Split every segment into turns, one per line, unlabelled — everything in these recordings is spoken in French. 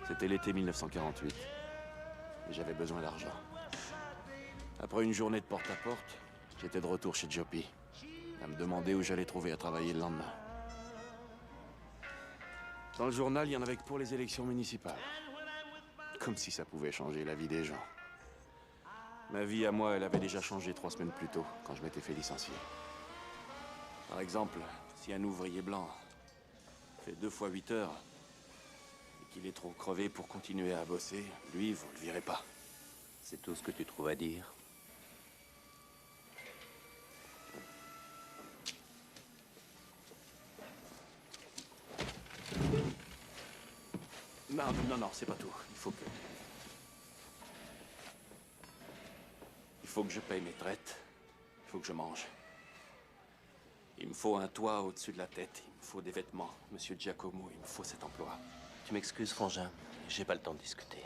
C'était l'été 1948. Et j'avais besoin d'argent. Après une journée de porte-à-porte, j'étais de retour chez Joppy, à me demander où j'allais trouver à travailler le lendemain. Dans le journal, il y en avait que pour les élections municipales. Comme si ça pouvait changer la vie des gens. Ma vie à moi, elle avait déjà changé 3 semaines plus tôt, quand je m'étais fait licencier. Par exemple, si un ouvrier blanc fait 2 fois 8 heures, et qu'il est trop crevé pour continuer à bosser, lui, vous le virez pas.
C'est tout ce que tu trouves à dire?
Non, non, non, c'est pas tout. Il faut que je paye mes traites. Il faut que je mange. Il me faut un toit au-dessus de la tête. Il me faut des vêtements. Monsieur Giacomo, il me faut cet emploi.
Tu m'excuses, Frangin. J'ai pas le temps de discuter.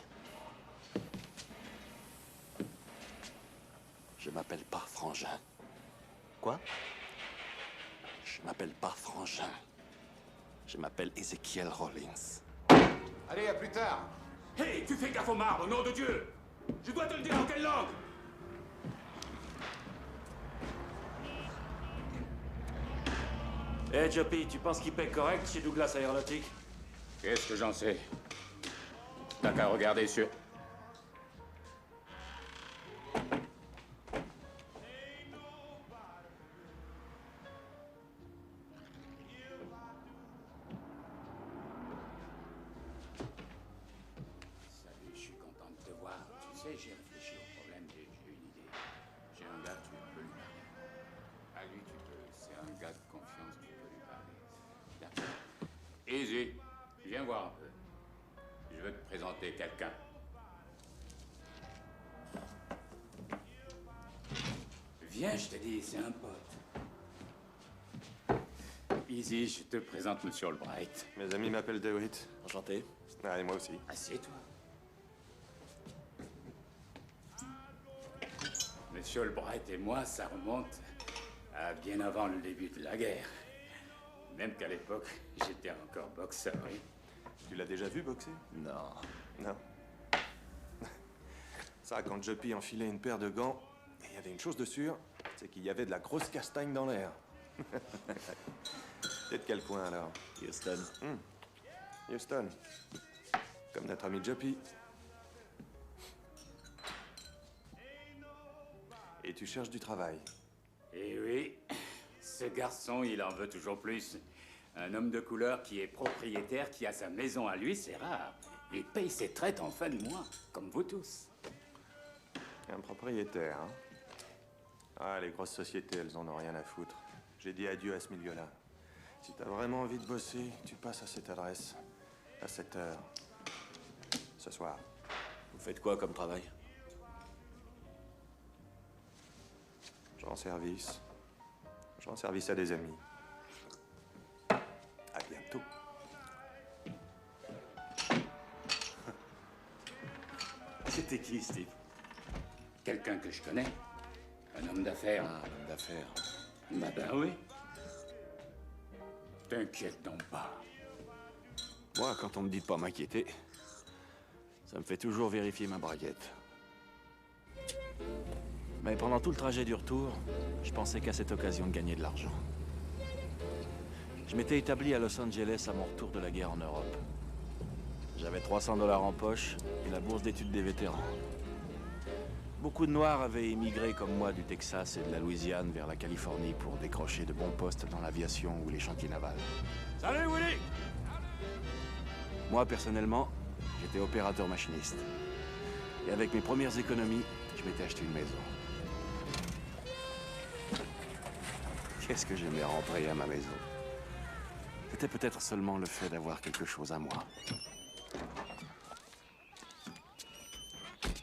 Je m'appelle pas Frangin.
Quoi?
Je m'appelle pas Frangin. Je m'appelle Ezekiel Rollins.
Allez, à plus tard.
Hé, tu fais gaffe au marbre, nom de Dieu! Je dois te le dire en quelle langue?
Hé, Joppy, tu penses qu'il paie correct chez Douglas Aeronautique?
Qu'est-ce que j'en sais? T'as qu'à regarder sur... Salut, je suis content de te voir. Tu sais, j'ai réfléchi au problème et j'ai une idée. J'ai un gars, tu peux lui parler. À lui, tu peux. C'est un gars de confiance, tu peux lui parler. D'accord. Easy, viens voir un peu. Je veux te présenter quelqu'un. Viens, je te dis, c'est un pote. Easy, je te présente Monsieur Albright.
Mes amis m'appellent DeWitt.
Enchanté.
Ah, et moi aussi.
Assieds-toi. Monsieur Albright et moi, ça remonte à bien avant le début de la guerre. Même qu'à l'époque, j'étais encore boxeur, oui.
Tu l'as déjà vu boxer?
Non.
Non. Ça, quand Joppy enfilait une paire de gants, et il y avait une chose de sûre, c'est qu'il y avait de la grosse castagne dans l'air. T'es de quel coin, alors?
Houston.
Houston. Comme notre ami Joppy. Et tu cherches du travail.
Eh oui, ce garçon, il en veut toujours plus. Un homme de couleur qui est propriétaire, qui a sa maison à lui, c'est rare. Il paye ses traites en fin de mois, comme vous tous.
Un propriétaire, hein? Ah, les grosses sociétés, elles en ont rien à foutre. J'ai dit adieu à ce milieu-là. Si t'as vraiment envie de bosser, tu passes à cette adresse, à cette heure, ce soir.
Vous faites quoi comme travail?
Je rends service. Je rends service à des amis. À bientôt.
C'était qui, Steve?
Quelqu'un que je connais. Un homme d'affaires.
Ah, un homme d'affaires.
Ben oui. T'inquiète donc pas.
Moi, quand on me dit de pas m'inquiéter, ça me fait toujours vérifier ma braguette. Mais pendant tout le trajet du retour, je pensais qu'à cette occasion de gagner de l'argent. Je m'étais établi à Los Angeles à mon retour de la guerre en Europe. J'avais 300 $ en poche et la bourse d'études des vétérans. Beaucoup de Noirs avaient émigré comme moi du Texas et de la Louisiane vers la Californie pour décrocher de bons postes dans l'aviation ou les chantiers navals.
Salut, Willy!
Moi, personnellement, j'étais opérateur machiniste. Et avec mes premières économies, je m'étais acheté une maison. Qu'est-ce que j'aimais rentrer à ma maison. C'était peut-être seulement le fait d'avoir quelque chose à moi.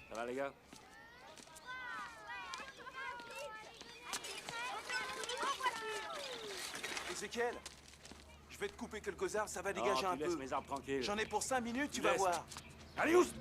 Ça va, les gars?
Ezekiel, je vais te couper quelques arbres, ça va dégager un
tu laisses
peu.
mes arbres tranquilles.
J'en ai pour 5 minutes, tu vas
Laisse.
voir.
Allez, Oust!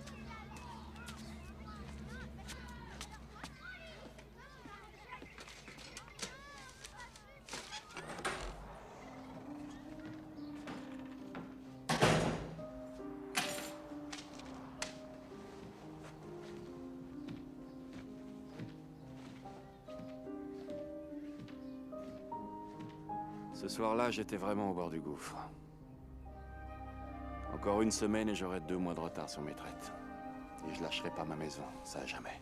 Ce soir-là, j'étais vraiment au bord du gouffre. Encore une semaine et j'aurai 2 mois de retard sur mes traites. Et je lâcherai pas ma maison, ça jamais.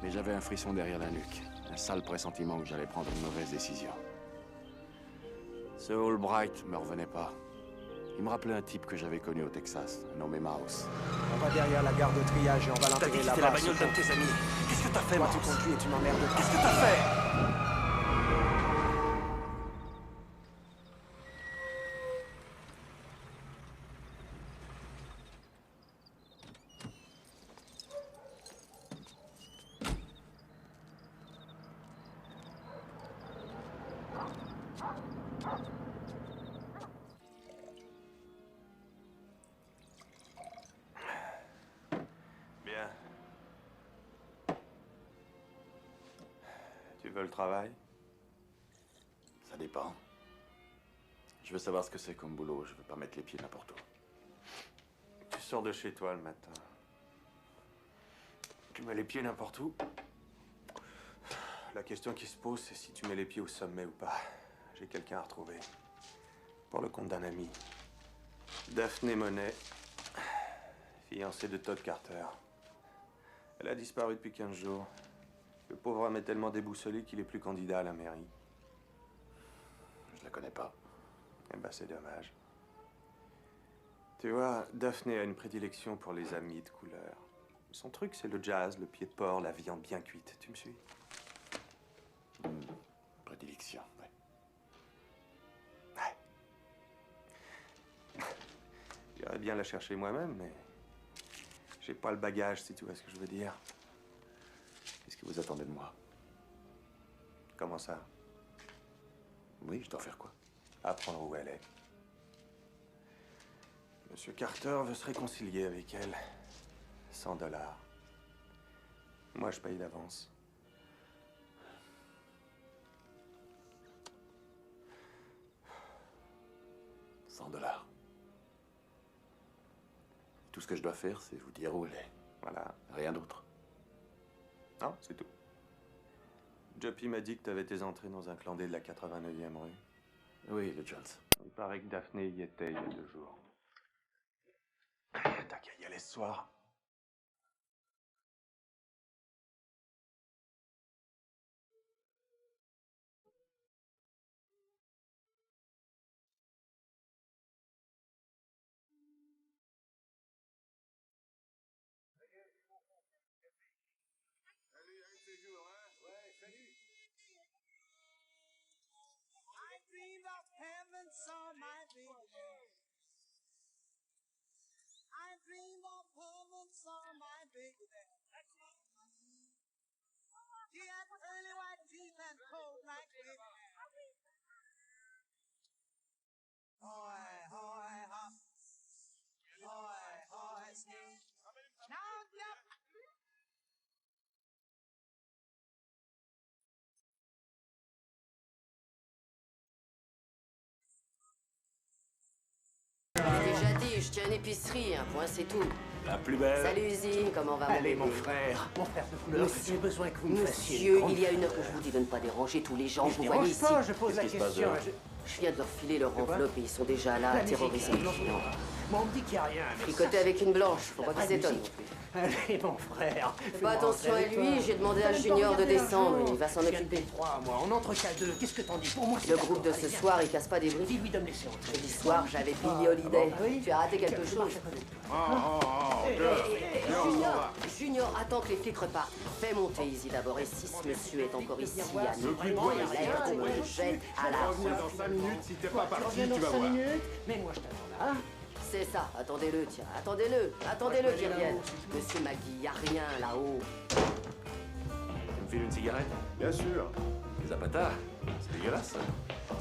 Mais j'avais un frisson derrière la nuque, un sale pressentiment que j'allais prendre une mauvaise décision. Ce Albright me revenait pas. Il me rappelait un type que j'avais connu au Texas, nommé Mouse.
On va derrière la gare de triage et on va
T'as dit
l'intégrer
que
là-bas.
c'était la bagnole d'un de tes amis. Qu'est-ce que t'as fait,
Toi,
Mars?
tu conduis et tu m'emmerdes pas.
Qu'est-ce que t'as fait?
Bien. Tu veux le travail?
Ça dépend. Je veux savoir ce que c'est comme boulot, je veux pas mettre les pieds n'importe où.
Tu sors de chez toi le matin. Tu mets les pieds n'importe où. La question qui se pose, c'est si tu mets les pieds au sommet ou pas. J'ai quelqu'un à retrouver. Pour le compte d'un ami. Daphné Monet, fiancée de Todd Carter. Elle a disparu depuis 15 jours. Le pauvre homme est tellement déboussolé qu'il est plus candidat à la mairie.
Je la connais pas.
Eh ben, c'est dommage. Tu vois, Daphné a une prédilection pour les amis de couleur. Son truc, c'est le jazz, le pied de porc, la viande bien cuite. Tu me suis?
Prédilection, ouais.
J'irais bien la chercher moi-même, mais j'ai pas le bagage, si tu vois ce que je veux dire.
Qu'est-ce que vous attendez de moi?
Comment ça?
Oui, je dois faire quoi?
Apprendre où elle est. Monsieur Carter veut se réconcilier avec elle. 100 $. Moi, je paye d'avance.
$100. Tout ce que je dois faire, c'est vous dire où elle est.
Voilà.
Rien d'autre.
Non, c'est tout. Joppy m'a dit que t'avais tes entrées dans un clandé de la 89e rue.
Oui, le Jones.
Il paraît que Daphné y était il y a 2 jours. T'as qu'à y aller ce soir.
Dreamed of heaven, saw my baby. I dreamed of heaven, saw my baby. She had pearly white teeth and cold like baby. Hoy, hoy, hop. Hoy, hoy, ski. Now jump.
Déjà dit, je tiens une épicerie, un point c'est tout.
La plus belle.
Salut Usine, comment va
Allez,
mon
mon
bébé?
frère de couleur, j'ai besoin que vous me fassiez une
Monsieur,
grande
il y a une heure que je vous dis de ne pas déranger tous les gens que
Je
vous voyez
dérange
ici.
pas, je pose la
Qu'est-ce qui se passe
question.
dehors?
Je viens de leur filer leur
quoi
enveloppe et ils sont déjà là à
La musique,
terroriser
la
les
musique.
clients.
Bon, on me dit qu'il n'y a rien. mais
Fricoter
ça,
avec une blanche, faut pas
vraie
qu'ils s'étonnent non
musique.
plus.
Allez, mon frère.
Fais
fais-moi
pas attention à
rentrer avec
lui,
toi.
j'ai demandé à
T'as même pas
Junior de
regardé un
descendre,
jour.
il va s'en
Je viens de
occuper.
Détroit, moi, on entre qu'à 2. Qu'est-ce que t'en dis? Pour moi, c'est
Le groupe de
d'accord.
ce
Allez,
soir, il casse pas des briques.
dis-lui de me laisser entrer.
Jeudi soir, j'avais Billy Holiday.
Ah oui?
Tu as raté quelque chose. Junior, attends que les flics repartent. Fais monter Easy d'abord. Et si ce monsieur est encore ici, à nous prendre les lettres, on le jette à la rue.
dans 5 minutes, si t'es pas
Tu
parti,
reviens dans
tu vas
5
voir.
minutes, mais moi je t'attends là.
C'est ça, attendez-le, tiens, attendez-le qu'il revienne. Monsieur Magui, y a rien là-haut.
Tu me files une cigarette?
Bien sûr.
Zapata, c'est dégueulasse.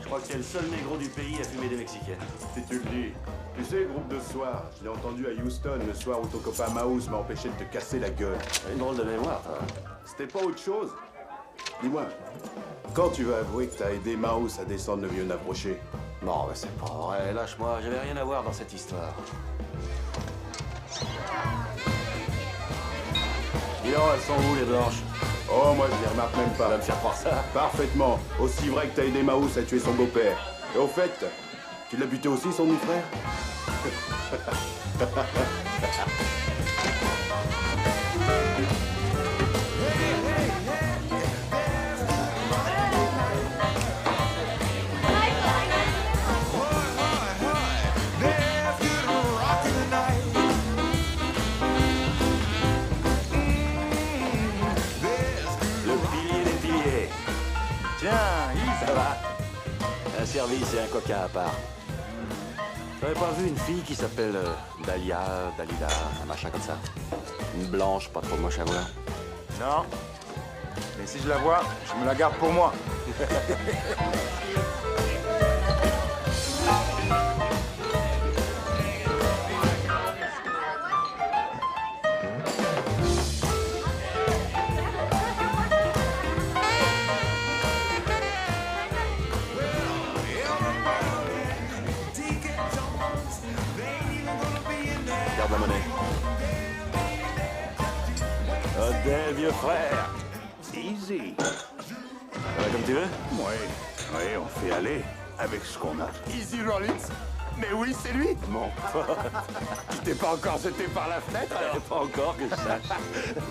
Je crois que c'est le seul négro du pays à fumer des Mexicaines.
Si tu le dis. Tu sais, groupe de ce soir, je l'ai entendu à Houston le soir où ton copain Mouse m'a empêché de te casser la gueule.
T'as une drôle de mémoire, toi.
C'était pas autre chose? Dis-moi, quand tu vas avouer que t'as aidé Mouse à descendre le vieux Naproché?
Non, mais c'est pas vrai, lâche-moi, j'avais rien à voir dans cette histoire. Dis donc, elles sont où les blanches?
Oh, moi, je les remarque même pas.
Ça va me faire croire ça.
Parfaitement. Aussi vrai que t'as aidé Maus à tuer son beau-père. Et au fait, tu l'as buté aussi, son demi-frère?
Ça va. Un service et un coca à part. T'avais pas vu une fille qui s'appelle Dahlia, Dalila, un machin comme ça? Une blanche, pas trop moche à voir.
Non. Mais si je la vois, je me la garde pour moi.
Garde la monnaie. Odell, vieux frère.
Easy.
Ça va comme tu veux?
Oui, on fait aller avec ce qu'on a. Easy Rollins? Mais oui, c'est lui.
Mon
Tu t'es pas encore jeté par la fenêtre, alors?
pas encore que je sache.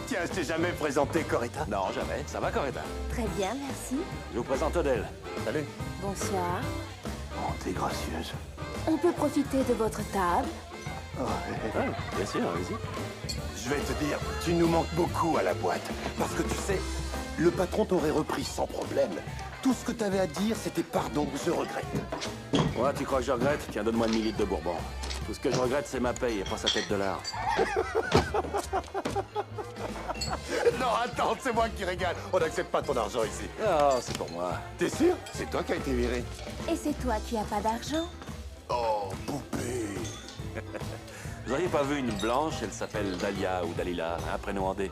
Tiens, je t'ai jamais présenté Coretta?
Non, jamais. Ça va, Coretta?
Très bien, merci.
Je vous présente Odell.
Salut.
Bonsoir.
Oh, t'es gracieuse.
On peut profiter de votre table?
Bien sûr, allez-y.
Je vais te dire, tu nous manques beaucoup à la boîte. Parce que tu sais, le patron t'aurait repris sans problème. Tout ce que t'avais à dire, c'était pardon, je regrette.
Ouais, tu crois que je regrette? Tiens, donne-moi 1 litre de Bourbon. Tout ce que je regrette, c'est ma paye et pas sa tête de lard.
Non, attends, c'est moi qui régale. On n'accepte pas ton argent ici.
Ah, c'est pour moi.
T'es sûr? C'est toi qui as été viré.
Et c'est toi qui as pas d'argent?
Oh, poupée.
Vous auriez pas vu une blanche? Elle s'appelle Dahlia ou Dalila, un prénom en D.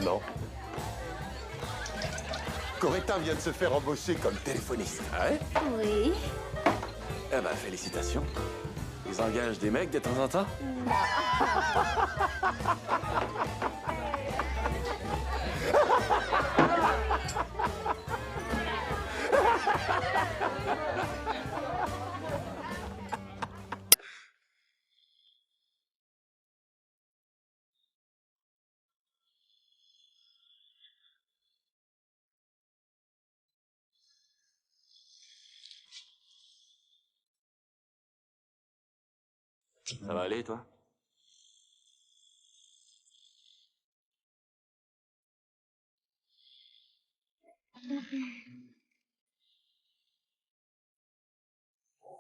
Non. Coretta vient de se faire embaucher comme téléphoniste.
Ah ouais?
Oui.
Eh ben, félicitations. Ils engagent des mecs de temps en temps? Ça va aller, toi?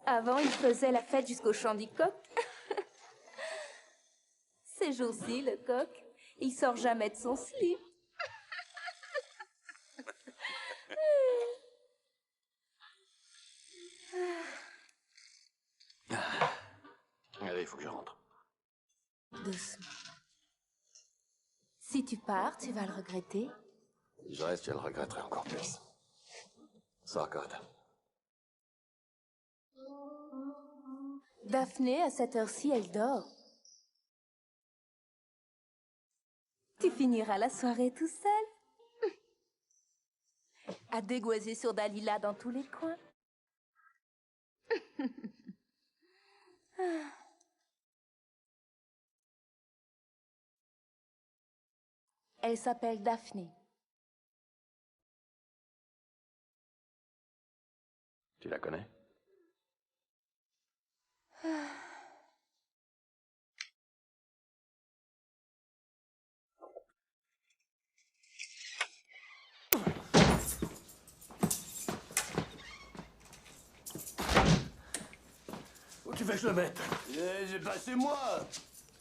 Avant, il faisait la fête jusqu'au chant du coq. Ces jours-ci, le coq, il sort jamais de son slip.
Allez, il faut que je rentre.
Doucement. Si tu pars, tu vas le regretter.
Si je reste, je le regretterai encore plus. Ça, Coretta.
Daphné, à cette heure-ci, elle dort. Tu finiras la soirée tout seul. À dégoiser sur Dalila dans tous les coins. Elle s'appelle Daphné.
Tu la connais?
Où tu veux que je le mette? J'ai pas chez moi.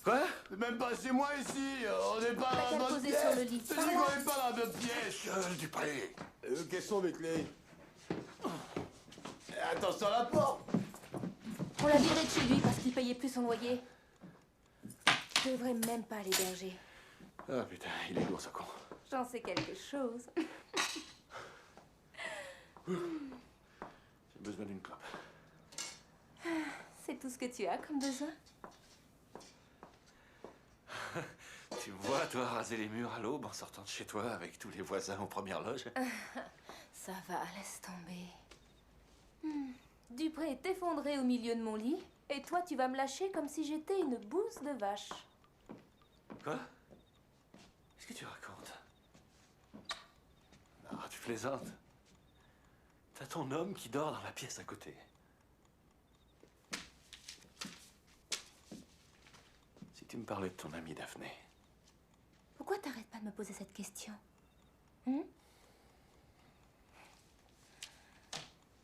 Quoi? Même pas chez moi ici. On n'est pas
T'as
dans
qu'à
notre
poser
pièce.
sur le lit.
Je te dis qu'on n'est pas dans notre pièce. Dupré. Quelles sont mes clés? Attention à la porte.
On l'a viré de chez lui parce qu'il payait plus son loyer. Je devrais même pas l'héberger.
Ah putain, il est lourd ce con.
J'en sais quelque chose.
J'ai besoin d'une clope.
C'est tout ce que tu as comme besoin?
Tu vois, va, toi, raser les murs à l'aube en sortant de chez toi avec tous les voisins aux premières loges?
Ça va, laisse tomber. Dupré est effondré au milieu de mon lit, et toi tu vas me lâcher comme si j'étais une bouse de vache.
Quoi? Qu'est-ce que tu racontes? Non, tu plaisantes. T'as ton homme qui dort dans la pièce à côté. Si tu me parlais de ton amie Daphné.
Pourquoi t'arrêtes pas de me poser cette question? Hein?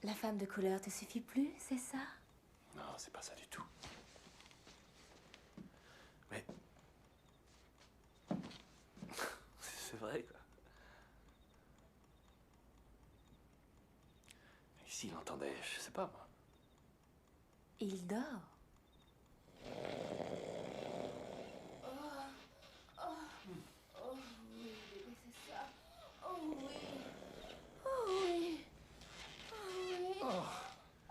La femme de couleur te suffit plus, c'est ça?
Non, c'est pas ça du tout. Mais... c'est vrai, quoi. Et s'il entendait, je sais pas, moi.
Il dort.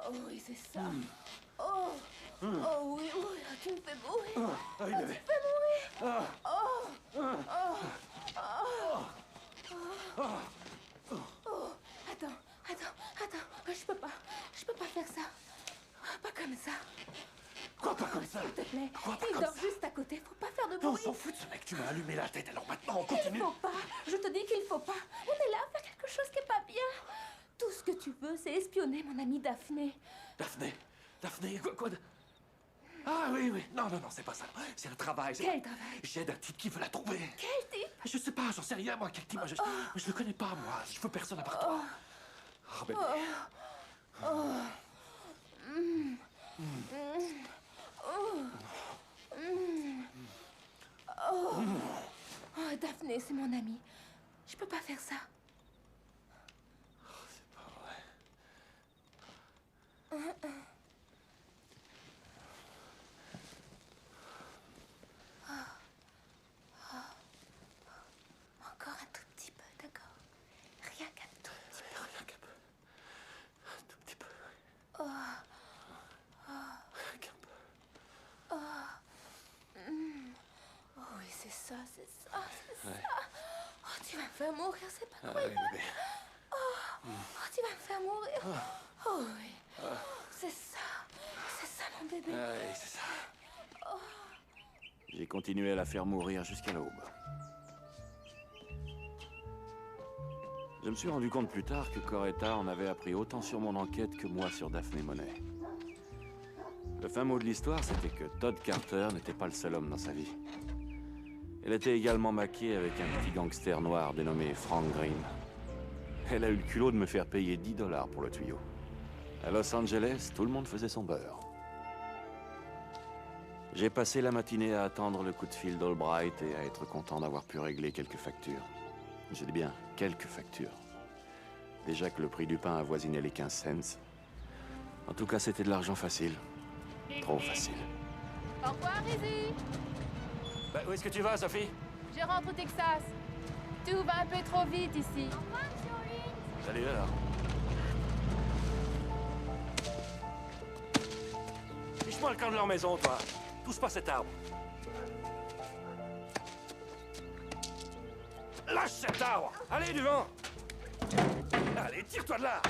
Oh oui, c'est ça. Oh, oh oui, oui, tu me fais mourir.
Ah oui,
Tu me
bébé.
fais mourir. Attends, je peux pas faire ça. Pas comme ça.
Quoi, pas comme ça?
S'il te plaît,
Quoi, pas
il
comme
dort
ça?
juste à côté, faut pas faire de
On
bruit.
s'en fout de ce mec, tu m'as allumé la tête, alors maintenant on
Il
continue.
faut pas, je te dis qu'il faut pas. On est là à faire quelque chose qui est pas bien. Tout ce que tu veux, c'est espionner mon amie Daphné.
Daphné, quoi de... Ah oui, non, c'est pas ça. C'est un travail.
Quel travail?
J'aide un type qui veut la trouver.
Quel type?
Je sais pas, j'en sais rien, moi, quel type. Je le connais pas, moi. Je veux personne à part toi. Oh, bébé.
Oh, Daphné, c'est mon amie. Je peux pas faire ça.
C'est pas vrai.
Encore un tout petit peu, d'accord? Rien qu'un tout petit peu.
Rien qu'un peu. Un tout petit peu. Rien qu'un peu.
Oh oui, c'est ça.
Ouais.
Oh, tu vas me faire mourir, c'est pas
Ah
croyable.
oui, bébé.
Oh, tu vas me faire mourir. Oh oui. C'est ça, mon bébé.
Ah oui, c'est ça. J'ai continué à la faire mourir jusqu'à l'aube. Je me suis rendu compte plus tard que Coretta en avait appris autant sur mon enquête que moi sur Daphné Monet. Le fin mot de l'histoire, c'était que Todd Carter n'était pas le seul homme dans sa vie. Elle était également maquée avec un petit gangster noir dénommé Frank Green. Elle a eu le culot de me faire payer $10 pour le tuyau. À Los Angeles, tout le monde faisait son beurre. J'ai passé la matinée à attendre le coup de fil d'Albright et à être content d'avoir pu régler quelques factures. Je dis bien quelques factures. Déjà que le prix du pain avoisinait les 15 cents. En tout cas, c'était de l'argent facile. Trop facile.
Au revoir, Izzy.
Bah, où est-ce que tu vas, Sophie?
Je rentre au Texas. Tout va un peu trop vite ici. Au revoir,
Salut alors. Fiche-moi le camp de leur maison, toi. Touche pas cet arbre. Lâche cet arbre! Allez, du vent! Allez, tire-toi de là!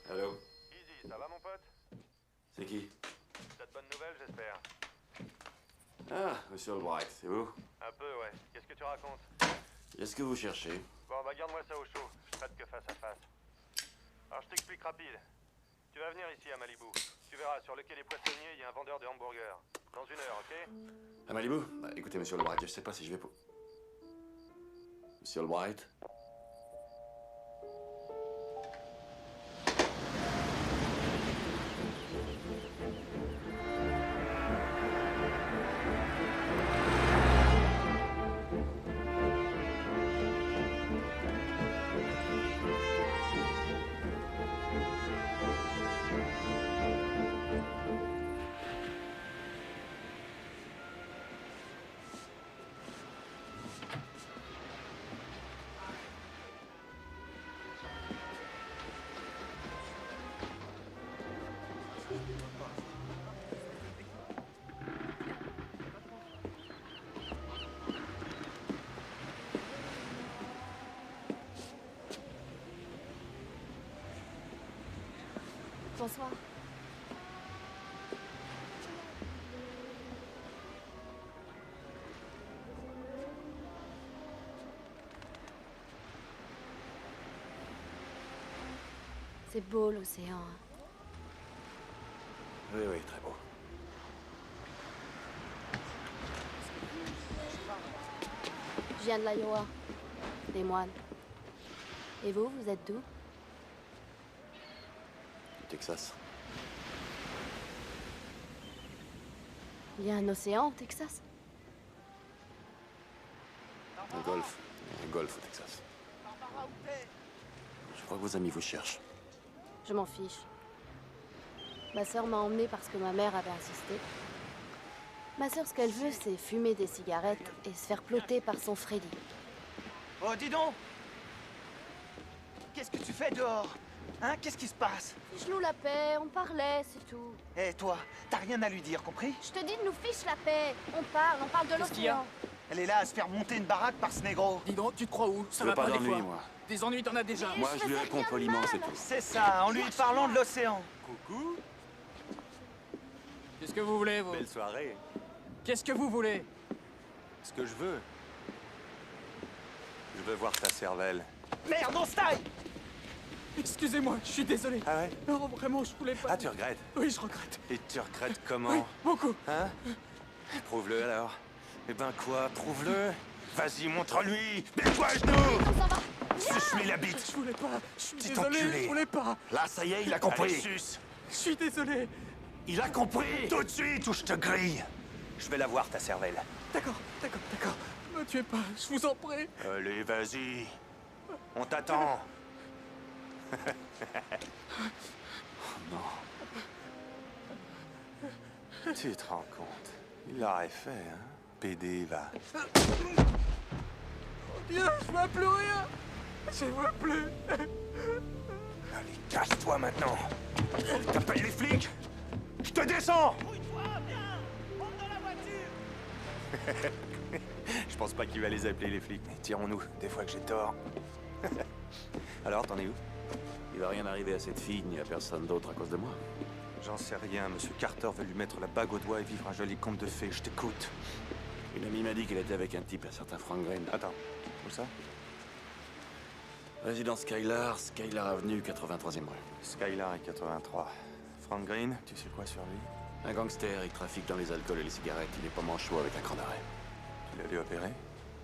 Allô?
Easy, ça va mon pote?
C'est qui?
T'as de bonnes nouvelles, j'espère.
Monsieur Albright, c'est vous?
Un peu, ouais. Qu'est-ce que tu racontes?
Qu'est-ce que vous cherchez?
Bon, bah garde-moi ça au chaud. Je traite que face à face. Alors je t'explique rapide. Tu vas venir ici à Malibu. Tu verras, sur le quai des Poissonniers, il y a un vendeur de hamburgers. Dans 1 heure, ok?
À Malibu? Bah, écoutez, monsieur Albright, je sais pas si je vais pour... Monsieur Albright?
Bonsoir. C'est beau l'océan. Hein.
Oui, oui, très beau.
Je viens de l'Iowa, des moines. Et vous, vous êtes d'où?
Du Texas.
Il y a un océan au Texas?
Un golfe. Un golfe au Texas. Je crois que vos amis vous cherchent.
Je m'en fiche. Ma sœur m'a emmenée parce que ma mère avait insisté. Ma sœur, ce qu'elle veut, c'est fumer des cigarettes et se faire ploter par son Freddy.
Oh, dis donc! Qu'est-ce que tu fais dehors? Hein? Qu'est-ce qui se passe?
Fiche-nous la paix, on parlait, c'est tout.
Eh, toi, t'as rien à lui dire, compris?
Je te dis de nous fiche la paix. On parle de
Qu'est-ce qu'il y a?
l'océan.
Elle est là à se faire monter une baraque par ce négro.
Dis donc, tu te crois où?
Je veux pas d'ennuis, moi.
Des ennuis, t'en as déjà.
Moi, je lui réponds poliment, c'est tout.
C'est ça, en lui parlant de l'océan.
Coucou. Qu'est-ce que vous voulez, vous?
Belle soirée.
Qu'est-ce que vous voulez?
Ce que je veux. Je veux voir ta cervelle.
Merde, on se taille!
Excusez-moi, je suis désolé.
Ah ouais?
Non, vraiment, je voulais pas.
Ah, tu regrettes?
Oui, je regrette.
Et tu regrettes comment?
Oui, beaucoup.
Hein? Prouve-le alors. Eh ben quoi, prouve-le. Vas-y, montre-lui. Mets-toi à genoux. Suce-lui la bite.
Je voulais pas. Je suis
Petit
désolé,
enculé.
je voulais pas.
Là, ça y est, il a compris.
Allez, suce.
Je suis désolé.
Il a compris.
Tout de suite ou je te grille. Je vais la voir, ta cervelle.
D'accord. Me tuez pas, je vous en prie.
Allez, vas-y. On t'attend.
Non.
Tu te rends compte? Il l'aurait fait, hein? PD, va.
Dieu, je vois plus rien. Je vois plus.
Allez, casse-toi maintenant. T'appelles les flics? Je te descends! Je pense pas qu'il va les appeler, les flics. Mais tirons-nous, des fois que j'ai tort. Alors, t'en es où?
Il va rien arriver à cette fille, ni à personne d'autre à cause de moi.
J'en sais rien. Monsieur Carter veut lui mettre la bague au doigt et vivre un joli conte de fées. Je t'écoute.
Une amie m'a dit qu'elle était avec un type, un certain Frank Green.
Attends, où ça?
Résidence Skylar, Skylar Avenue, 83e rue.
Skylar et 83. Frank Green, tu sais quoi sur lui?
Un gangster, il trafique dans les alcools et les cigarettes. Il est pas manchot avec un cran d'arrêt.
Tu l'as vu opérer?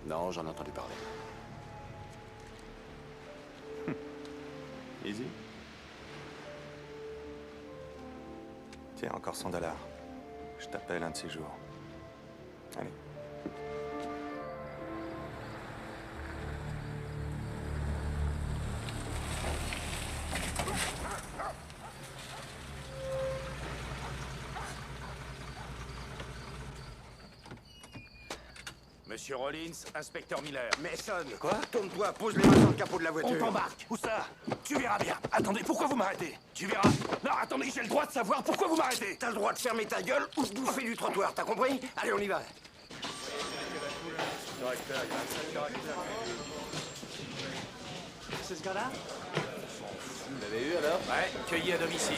Non, j'en ai entendu parler.
Easy. Tiens, encore $100. Je t'appelle un de ces jours. Allez.
Monsieur Rollins, inspecteur Miller.
Mason, quoi? Tourne-toi, pose les mains sur le capot de la voiture.
On t'embarque. Où ça? Tu verras bien. Attendez, pourquoi vous m'arrêtez? Tu verras. Non, attendez, j'ai le droit de savoir pourquoi vous m'arrêtez.
T'as le droit de fermer ta gueule ou de bouffer du trottoir, t'as compris? Allez, on y va.
C'est ce gars-là?
Vous l'avez eu alors?
Ouais, cueilli à domicile.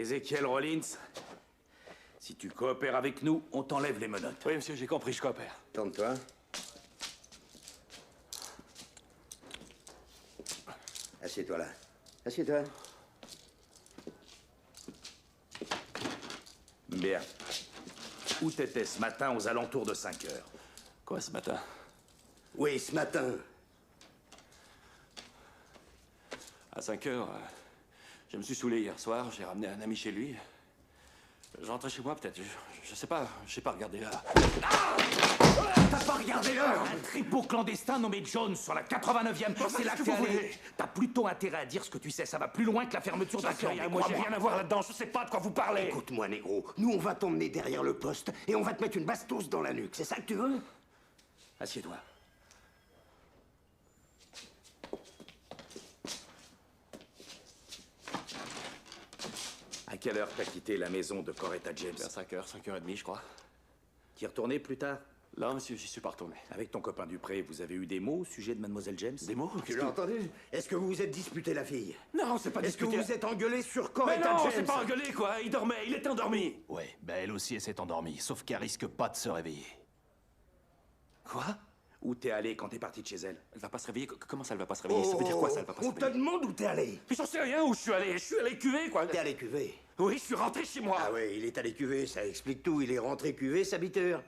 Ezekiel Rollins, si tu coopères avec nous, on t'enlève les menottes.
Oui, monsieur, j'ai compris, je coopère.
Tente-toi. Assieds-toi là. Assieds-toi.
Bien. Où t'étais ce matin aux alentours de 5 heures?
Quoi, ce matin?
Oui, ce matin.
À 5 heures, je me suis saoulé hier soir, j'ai ramené un ami chez lui. Je rentrais chez moi, peut-être. Je sais pas, j'ai pas regardé l'heure.
T'as pas regardé l'heure? Un tripot clandestin nommé Jones sur la 89e. C'est là que t'es allé. T'as plutôt intérêt à dire ce que tu sais. Ça va plus loin que la fermeture d'accueil.
Moi, j'ai rien à voir là-dedans. Je sais pas de quoi vous parlez.
Écoute-moi, négro. Nous, on va t'emmener derrière le poste et on va te mettre une bastos dans la nuque. C'est ça que tu veux?
Assieds-toi. À quelle heure t'as quitté la maison de Coretta James?
Vers 5 heures, 5h30, je crois.
T'y es retourné plus tard?
Là, monsieur, j'y suis pas retourné.
Avec ton copain Dupré, vous avez eu des mots au sujet de Mademoiselle James?
Des mots?
Tu l'as entendu? Est-ce que vous vous êtes disputé la fille?
Non, c'est pas
Est-ce que
disputé.
vous vous êtes engueulé sur
Mais
Coretta
non,
James?
c'est pas engueulé, quoi. Il dormait, il était endormi.
Ouais, ben elle aussi, elle s'est endormie, sauf qu'elle risque pas de se réveiller.
Quoi?
Où t'es allé quand t'es parti de chez elle?
Elle va pas se réveiller? Comment ça, elle va pas se réveiller? Ça veut dire quoi, ça, elle va pas se
On te
réveiller?
demande où t'es allé.
Mais j'en sais rien où je suis allé. Je suis allé cuver, quoi.
T'es allé cuver.
Oui, je suis rentré chez moi.
Ah ouais, il est allé cuver, ça explique tout. Il est rentré cuver sa biteur.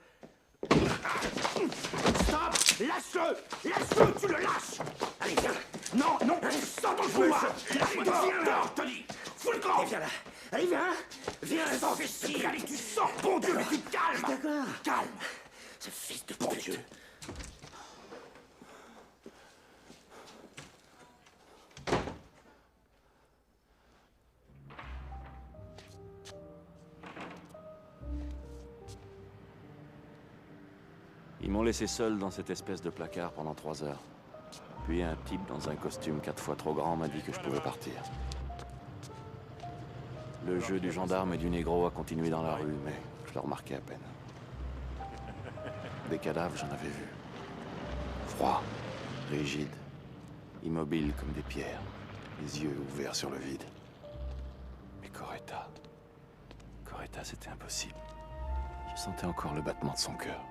Stop! Lâche-le! Lâche-le! Tu le lâches!
Allez, viens.
Non, non! Sors ton couloir!
Allez,
Viens là! Je te dis! Fous le camp!
Allez, viens là. Allez, viens. Viens,
Sors ici! Allez, tu sors, bon Dieu! Mais tu te calmes!
D'accord.
Calme!
Ce fils de bon Dieu.
Ils m'ont laissé seul dans cette espèce de placard pendant 3 heures. Puis un type dans un costume 4 fois trop grand m'a dit que je pouvais partir. Le jeu du gendarme et du négro a continué dans la rue, mais je le remarquais à peine. Des cadavres, j'en avais vu. Froids, rigides, immobiles comme des pierres, les yeux ouverts sur le vide. Mais Coretta... Coretta, c'était impossible. Je sentais encore le battement de son cœur.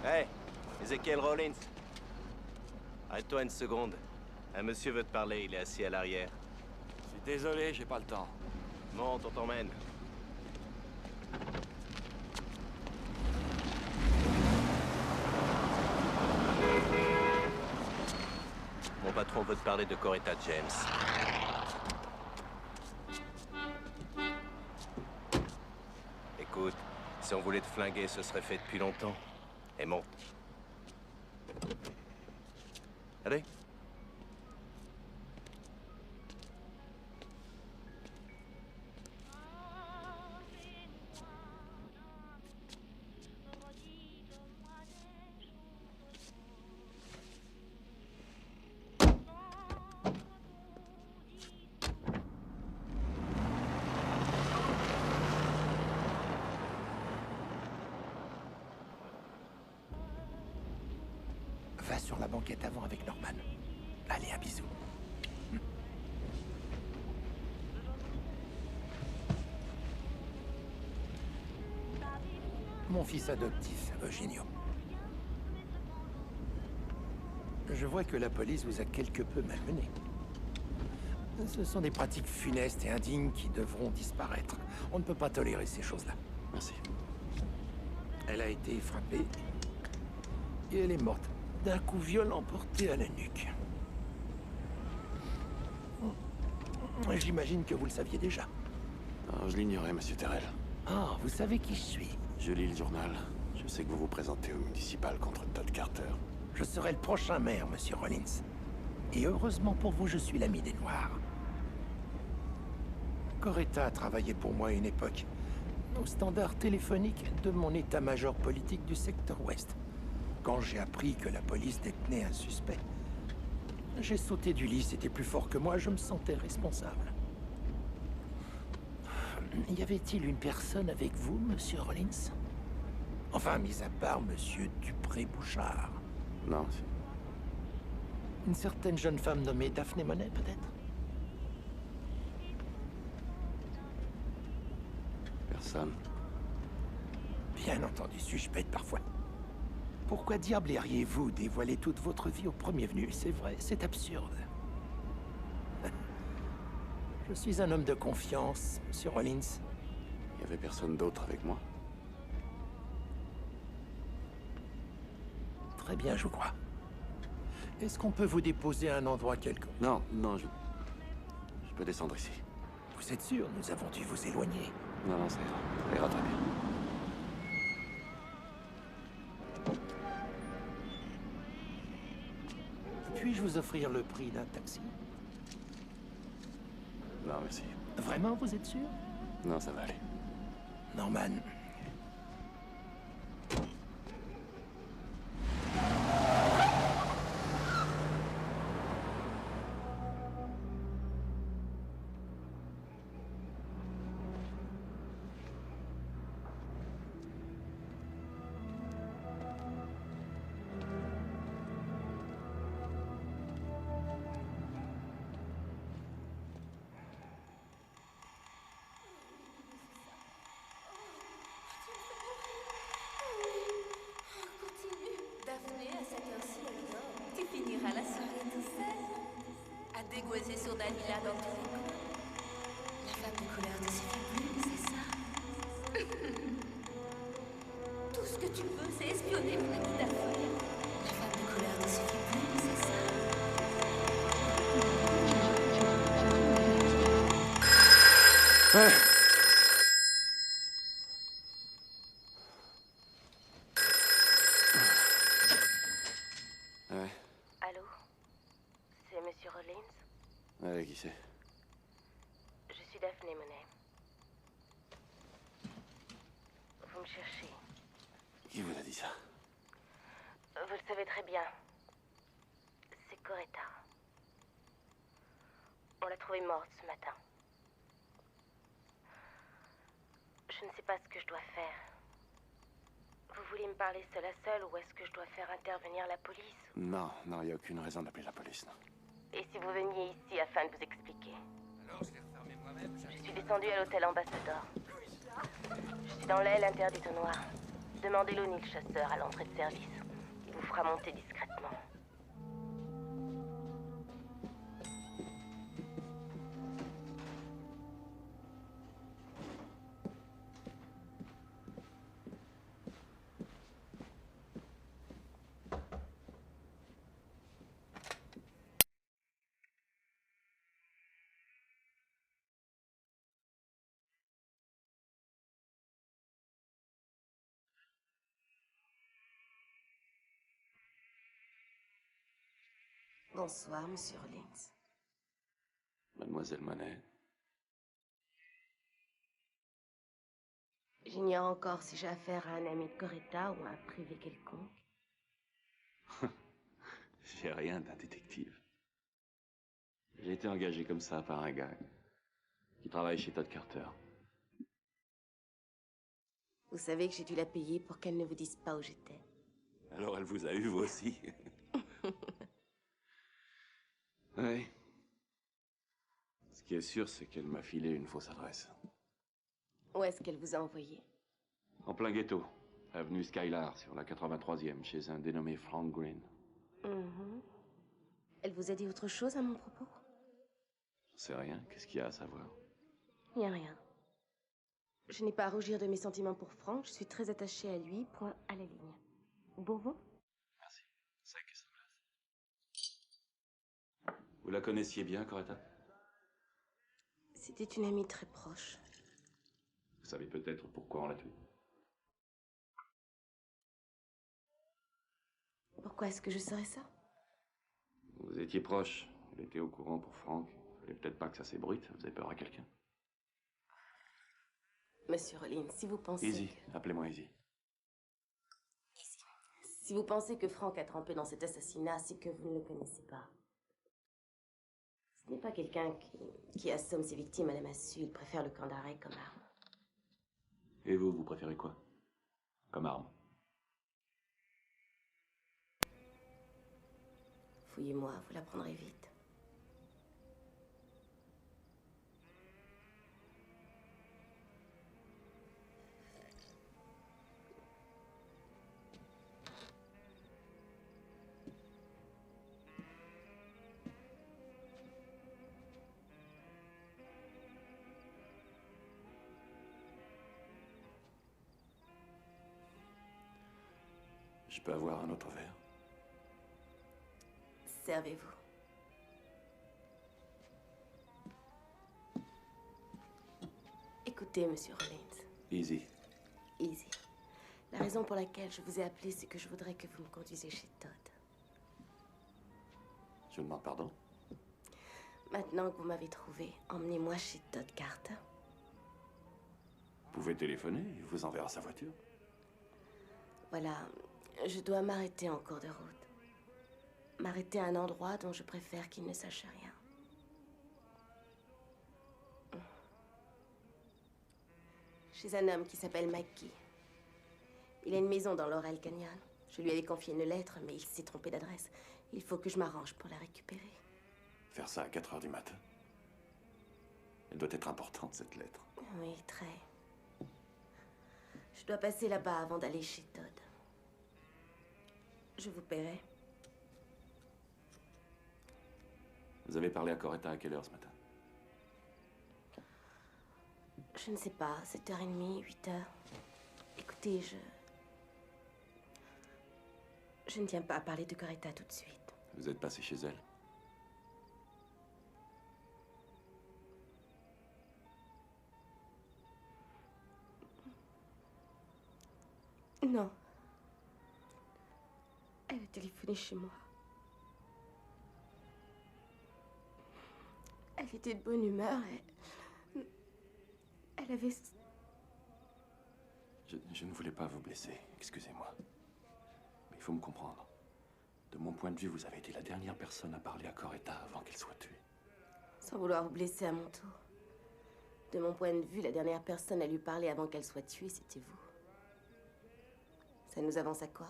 Hey, Ezekiel Rollins. Arrête-toi une seconde. Un monsieur veut te parler, il est assis à l'arrière.
Je suis désolé, j'ai pas le temps.
Monte, on t'emmène. Mon patron veut te parler de Coretta James. Écoute, si on voulait te flinguer, ce serait fait depuis longtemps. Et monte. Allez.
Va sur la banquette avant avec Norman. Allez, un bisou. Mon fils adoptif, Eugenio. Je vois que la police vous a quelque peu malmené. Ce sont des pratiques funestes et indignes qui devront disparaître. On ne peut pas tolérer ces choses-là.
Merci.
Elle a été frappée et elle est morte d'un coup violent porté à la nuque. J'imagine que vous le saviez déjà.
Non, je l'ignorais, monsieur Terrell.
Ah, vous savez qui je suis.
Je lis le journal. Je sais que vous vous présentez au municipal contre Todd Carter.
Je serai le prochain maire, monsieur Rollins. Et heureusement pour vous, je suis l'ami des Noirs. Coretta a travaillé pour moi à une époque, au standard téléphonique de mon état-major politique du secteur ouest. Quand j'ai appris que la police détenait un suspect, j'ai sauté du lit, c'était plus fort que moi, je me sentais responsable. Y avait-il une personne avec vous, monsieur Rollins? Enfin, mis à part monsieur Dupré-Bouchard.
Non, c'est...
Une certaine jeune femme nommée Daphné Monet, peut-être?
Personne.
Bien entendu, suis-je bête parfois? Pourquoi diable iriez-vous dévoiler toute votre vie au premier venu? C'est vrai, c'est absurde. Je suis un homme de confiance, monsieur Rollins.
Il y avait personne d'autre avec moi?
Très bien, je crois. Est-ce qu'on peut vous déposer à un endroit quelconque?
Non, non, je peux descendre ici.
Vous êtes sûr? Nous avons dû vous éloigner.
Non, non, ça ira. Ça ira très bien.
Puis-je vous offrir le prix d'un taxi?
Non, merci.
Vraiment, vous êtes sûr?
Non, ça va aller.
Norman.
Daphné, à cette heure-ci, elle dort. Tu finiras la soirée tout seul. À dégoiser sur Dalila dans tous les coins. La femme de couleur ne suffit plus, c'est ça? Tout ce que tu veux, c'est espionner mon ami Daphné. La femme de couleur ne suffit plus, c'est ça?
Ouais. Ouais.
Allô? C'est Monsieur Rollins?
Ouais, qui c'est?
Je suis Daphné Monet. Vous me cherchez.
Qui vous a dit ça?
Vous le savez très bien. C'est Coretta. On l'a trouvée morte ce matin. Je ne sais pas ce que je dois faire. Vous voulez me parler seul à seul ou est-ce que je dois faire intervenir la police?
Non, non, il n'y a aucune raison d'appeler la police, non.
Et si vous veniez ici afin de vous expliquer?
Alors, je l'ai refermé moi-même.
Je suis descendue à l'hôtel Ambassador. Je suis dans l'aile interdite au noir. Demandez l'O'Neill chasseur à l'entrée de service. Il vous fera monter discrètement. Bonsoir, Monsieur Rollins.
Mademoiselle Monet.
J'ignore encore si j'ai affaire à un ami de Coretta ou à un privé quelconque.
J'ai rien d'un détective. J'ai été engagé comme ça par un gars qui travaille chez Todd Carter.
Vous savez que j'ai dû la payer pour qu'elle ne vous dise pas où j'étais.
Alors elle vous a eu, vous aussi? Oui. Ce qui est sûr, c'est qu'elle m'a filé une fausse adresse.
Où est-ce qu'elle vous a envoyé?
En plein ghetto, avenue Skylar, sur la 83e, chez un dénommé Frank Green.
Elle vous a dit autre chose à mon propos?
J'en sais rien, qu'est-ce qu'il y a à savoir?
Il n'y a rien. Je n'ai pas à rougir de mes sentiments pour Frank, je suis très attachée à lui, point à la ligne. Pour vous?
Merci. 5 et 5 glaces. Vous la connaissiez bien, Coretta?
C'était une amie très proche.
Vous savez peut-être pourquoi on l'a tuée?
Pourquoi est-ce que je saurais ça?
Vous étiez proche. Il était au courant pour Frank. Il fallait peut-être pas que ça s'ébruite. Vous avez peur à quelqu'un.
Monsieur Rollins, si vous pensez...
Easy, appelez-moi Easy.
Si vous pensez que Frank a trempé dans cet assassinat, c'est que vous ne le connaissez pas. Ce n'est pas quelqu'un qui assomme ses victimes à la massue. Il préfère le camp d'arrêt comme arme.
Et vous, vous préférez quoi? Comme arme?
Fouillez-moi, vous la prendrez vite.
Je peux avoir un autre verre?
Servez-vous. Écoutez, monsieur Rollins.
Easy.
Easy. La raison pour laquelle je vous ai appelé, c'est que je voudrais que vous me conduisiez chez Todd.
Je demande pardon?
Maintenant que vous m'avez trouvé, emmenez-moi chez Todd Carter.
Vous pouvez téléphoner, il vous enverra sa voiture.
Voilà, je dois m'arrêter en cours de route. M'arrêter à un endroit dont je préfère qu'il ne sache rien. Chez un homme qui s'appelle Mackie. Il a une maison dans Laurel Canyon. Je lui avais confié une lettre, mais il s'est trompé d'adresse. Il faut que je m'arrange pour la récupérer.
Faire ça à 4 heures du matin. Elle doit être importante, cette lettre.
Oui, très. Je dois passer là-bas avant d'aller chez Todd. Je vous paierai.
Vous avez parlé à Coretta à quelle heure ce matin?
Je ne sais pas, 7h30, 8h. Écoutez, je ne tiens pas à parler de Coretta tout de suite.
Vous êtes passé chez elle?
Non. Elle a téléphoné chez moi. Elle était de bonne humeur et... Elle avait...
Je ne voulais pas vous blesser, excusez-moi. Mais il faut me comprendre. De mon point de vue, vous avez été la dernière personne à parler à Coretta avant qu'elle soit tuée.
Sans vouloir vous blesser à mon tour. De mon point de vue, la dernière personne à lui parler avant qu'elle soit tuée, c'était vous. Ça nous avance à quoi?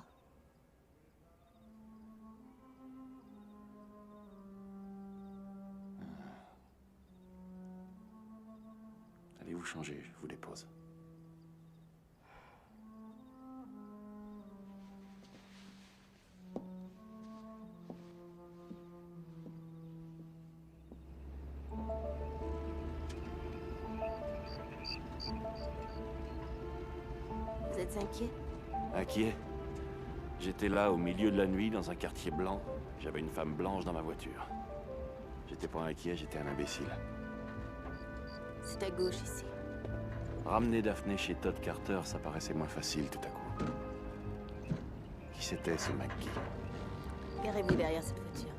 Allez vous changer, je vous dépose.
Vous êtes inquiet?
Inquiet? J'étais là au milieu de la nuit dans un quartier blanc. J'avais une femme blanche dans ma voiture. J'étais pas inquiet, j'étais un imbécile.
C'est à gauche ici.
Ramener Daphné chez Todd Carter, ça paraissait moins facile tout à coup. Qui c'était ce Mackie?
Garez-vous derrière cette voiture.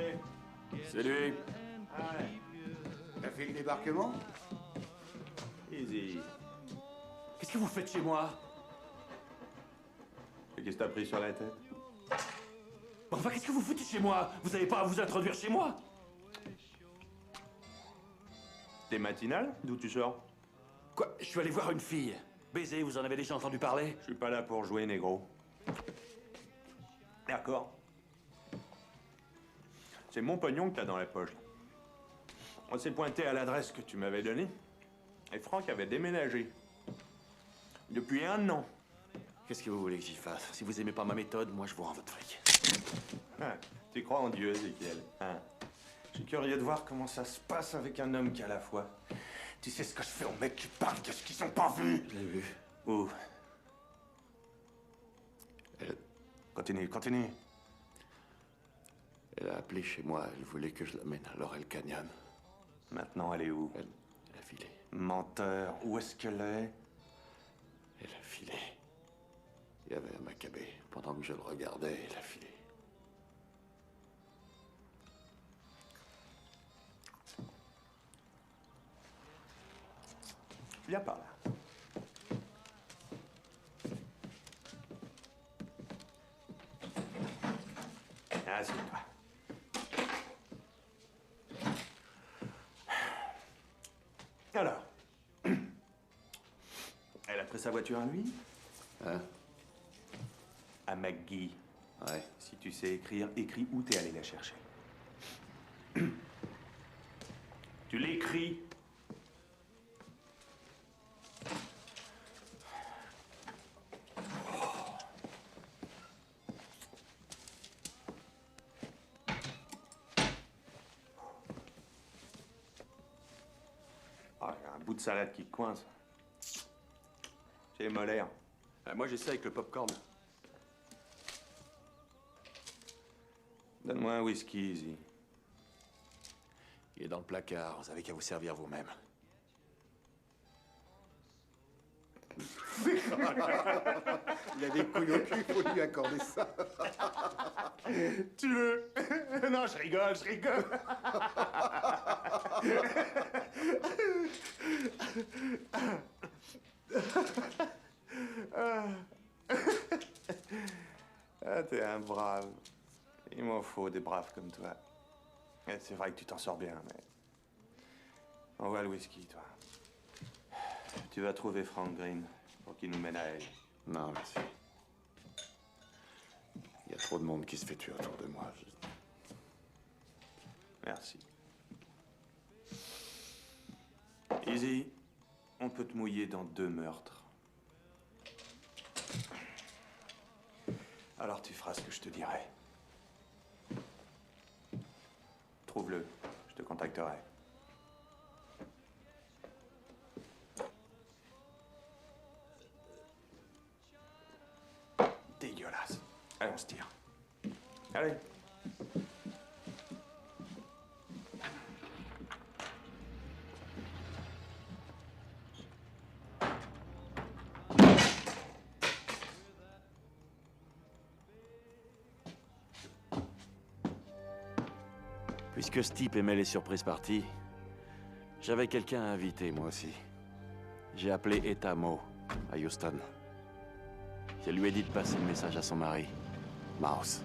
Allez.
C'est lui.
Allez.
T'as fait le débarquement?
Easy.
Qu'est-ce que vous faites chez moi?
Qu'est-ce que t'as pris sur la tête?
Enfin, qu'est-ce que vous foutez chez moi? Vous n'avez pas à vous introduire chez moi?
T'es matinal? D'où tu sors?
Quoi? Je suis allé voir une fille. Baiser, vous en avez déjà entendu parler?
Je suis pas là pour jouer, négro. D'accord. C'est mon pognon que t'as dans la poche. On s'est pointé à l'adresse que tu m'avais donnée. Et Franck avait déménagé. Depuis 1 an.
Qu'est-ce que vous voulez que j'y fasse? Si vous aimez pas ma méthode, moi je vous rends votre fric.
Ah, tu crois en Dieu, Ezekiel, hein? Je suis curieux de voir comment ça se passe avec un homme qui a la foi. Tu sais ce que je fais aux mecs qui parlent de ce qu'ils ont pas vu?
Je l'ai vu.
Où? Continue, continue.
Elle a appelé chez moi, elle voulait que je l'amène à Laurel Canyon.
Maintenant, elle est où?
Elle a filé.
Menteur, où est-ce qu'elle est?
Elle a filé. Il y avait un Maccabée. Pendant que je le regardais, elle a filé.
Viens par là. Assieds-toi. Alors, elle a pris sa voiture à lui?
Hein?
À McGee.
Ouais.
Si tu sais écrire, écris où t'es allé la chercher. Tu l'écris. Ah, il y a un bout de salade qui te coince. C'est les molaires.
Moi j'essaie avec le popcorn.
Donne-moi un whisky, Easy.
Il est dans le placard, vous avez qu'à vous servir vous-même.
Il a des couilles au cul, faut lui accorder ça.
Tu le... Non, je rigole, je rigole. Ah, t'es un brave. Il m'en faut des braves comme toi. Et c'est vrai que tu t'en sors bien, mais... Envoie le whisky, toi. Tu vas trouver Frank Green pour qu'il nous mène à elle.
Non, merci. Il y a trop de monde qui se fait tuer autour de moi.
Merci. Easy, on peut te mouiller dans 2 meurtres. Alors tu feras ce que je te dirai. Trouve-le, je te contacterai. Dégueulasse. Allez, on se tire. Allez.
Puisque ce type aimait les surprises parties, j'avais quelqu'un à inviter, moi aussi. J'ai appelé Etta Mo, à Houston. Je lui ai dit de passer le message à son mari, Mouse.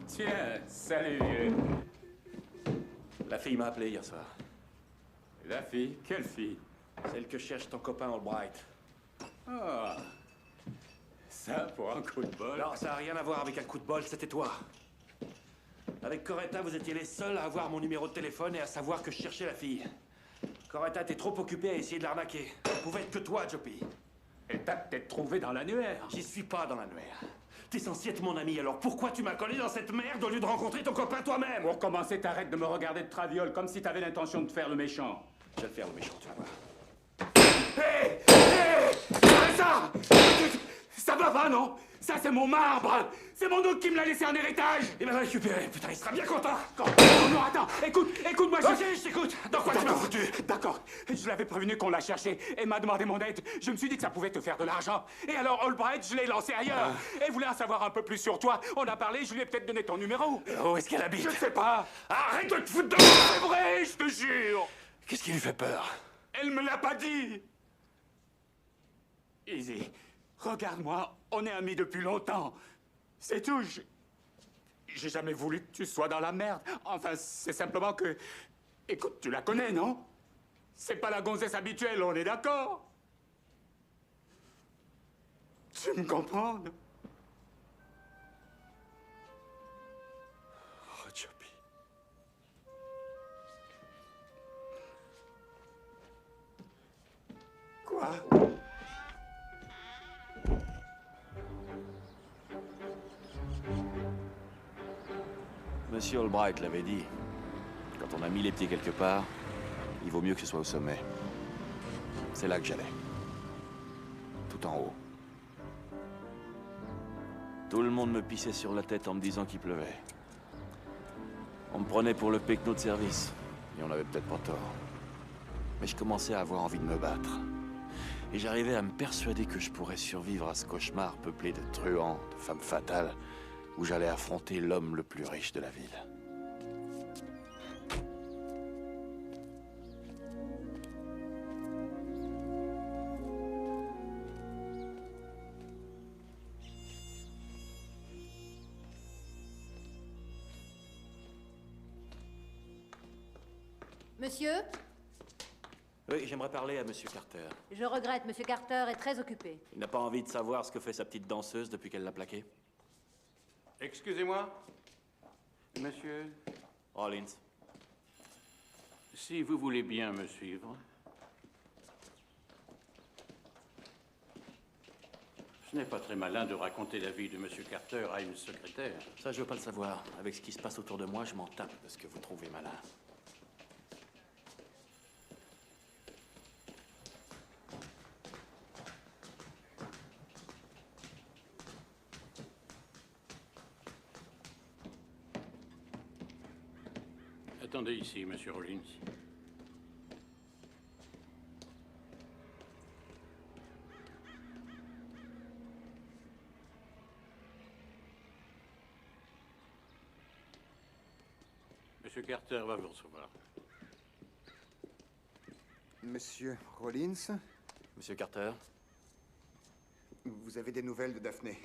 Tiens, salut vieux.
La fille m'a appelé hier soir.
La fille? Quelle fille?
Celle que cherche ton copain Albright.
Ah. Ça pour un coup de bol.
Non, ça n'a rien à voir avec un coup de bol, c'était toi.
Avec Coretta, vous étiez les seuls à avoir mon numéro de téléphone et à savoir que je cherchais la fille. Coretta était trop occupée à essayer de l'arnaquer. Ça pouvait être que toi, Joppy.
Et t'as peut-être trouvé dans l'annuaire.
J'y suis pas dans l'annuaire. T'es censé être mon ami, alors pourquoi tu m'as collé dans cette merde au lieu de rencontrer ton copain toi-même?
Pour commencer, t'arrêtes de me regarder de traviole comme si t'avais l'intention de faire le méchant.
Je vais le faire, le méchant, tu vas voir.
Hé! Hé! Arrête ça! Ça va pas, non? Ça, c'est mon marbre! C'est mon oncle qui me l'a laissé en héritage!
Il m'a récupéré, putain, il sera bien content!
Non, attends, écoute-moi,
Ok, je t'écoute! Dans quoi tu m'as foutu?
D'accord, je l'avais prévenu qu'on l'a cherché et m'a demandé mon aide. Je me suis dit que ça pouvait te faire de l'argent. Et alors, Albright, je l'ai lancé ailleurs. Et voulait en savoir un peu plus sur toi. On a parlé, je lui ai peut-être donné ton numéro.
Où est-ce qu'elle habite?
Je ne sais pas.
Arrête de te foutre de
moi! C'est vrai, je te jure!
Qu'est-ce qui lui fait peur?
Elle me l'a pas dit! Easy, regarde-moi, on est amis depuis longtemps. C'est tout, j'ai jamais voulu que tu sois dans la merde. Enfin, c'est simplement que... Écoute, tu la connais, non? C'est pas la gonzesse habituelle, on est d'accord? Tu me comprends?
Oh, Joppy.
Quoi?
Monsieur Albright l'avait dit. Quand on a mis les pieds quelque part, il vaut mieux que ce soit au sommet. C'est là que j'allais. Tout en haut. Tout le monde me pissait sur la tête en me disant qu'il pleuvait. On me prenait pour le pecno de service. Et on avait peut-être pas tort. Mais je commençais à avoir envie de me battre. Et j'arrivais à me persuader que je pourrais survivre à ce cauchemar peuplé de truands, de femmes fatales, où j'allais affronter l'homme le plus riche de la ville.
Monsieur?
Oui, j'aimerais parler à Monsieur Carter.
Je regrette, Monsieur Carter est très occupé.
Il n'a pas envie de savoir ce que fait sa petite danseuse depuis qu'elle l'a plaquée?
Excusez-moi, monsieur.
Rollins.
Si vous voulez bien me suivre. Ce n'est pas très malin de raconter la vie de monsieur Carter à une secrétaire.
Ça, je veux pas le savoir. Avec ce qui se passe autour de moi, je m'en tape de ce que vous trouvez malin.
Attendez ici, monsieur Rollins. Monsieur Carter va vous recevoir.
Monsieur Rollins?
Monsieur Carter?
Vous avez des nouvelles de Daphné?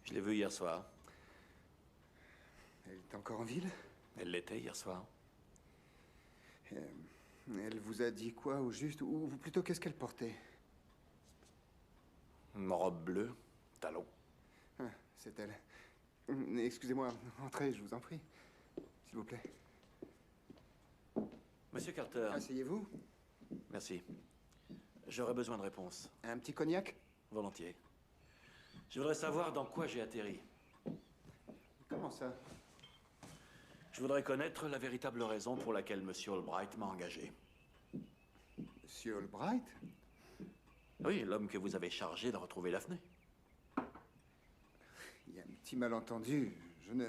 Je l'ai vue hier soir.
Elle est encore en ville?
Elle l'était hier soir.
Elle vous a dit quoi au juste? Ou plutôt, qu'est-ce qu'elle portait?
Une robe bleue, talon.
Ah, c'est elle. Excusez-moi, entrez, je vous en prie. S'il vous plaît.
Monsieur Carter.
Asseyez-vous.
Merci. J'aurais besoin de réponses.
Un petit cognac?
Volontiers. Je voudrais savoir dans quoi j'ai atterri.
Comment ça?
Je voudrais connaître la véritable raison pour laquelle Monsieur Albright m'a engagé.
Monsieur Albright?
Oui, l'homme que vous avez chargé de retrouver Daphné.
Il y a un petit malentendu. Je ne...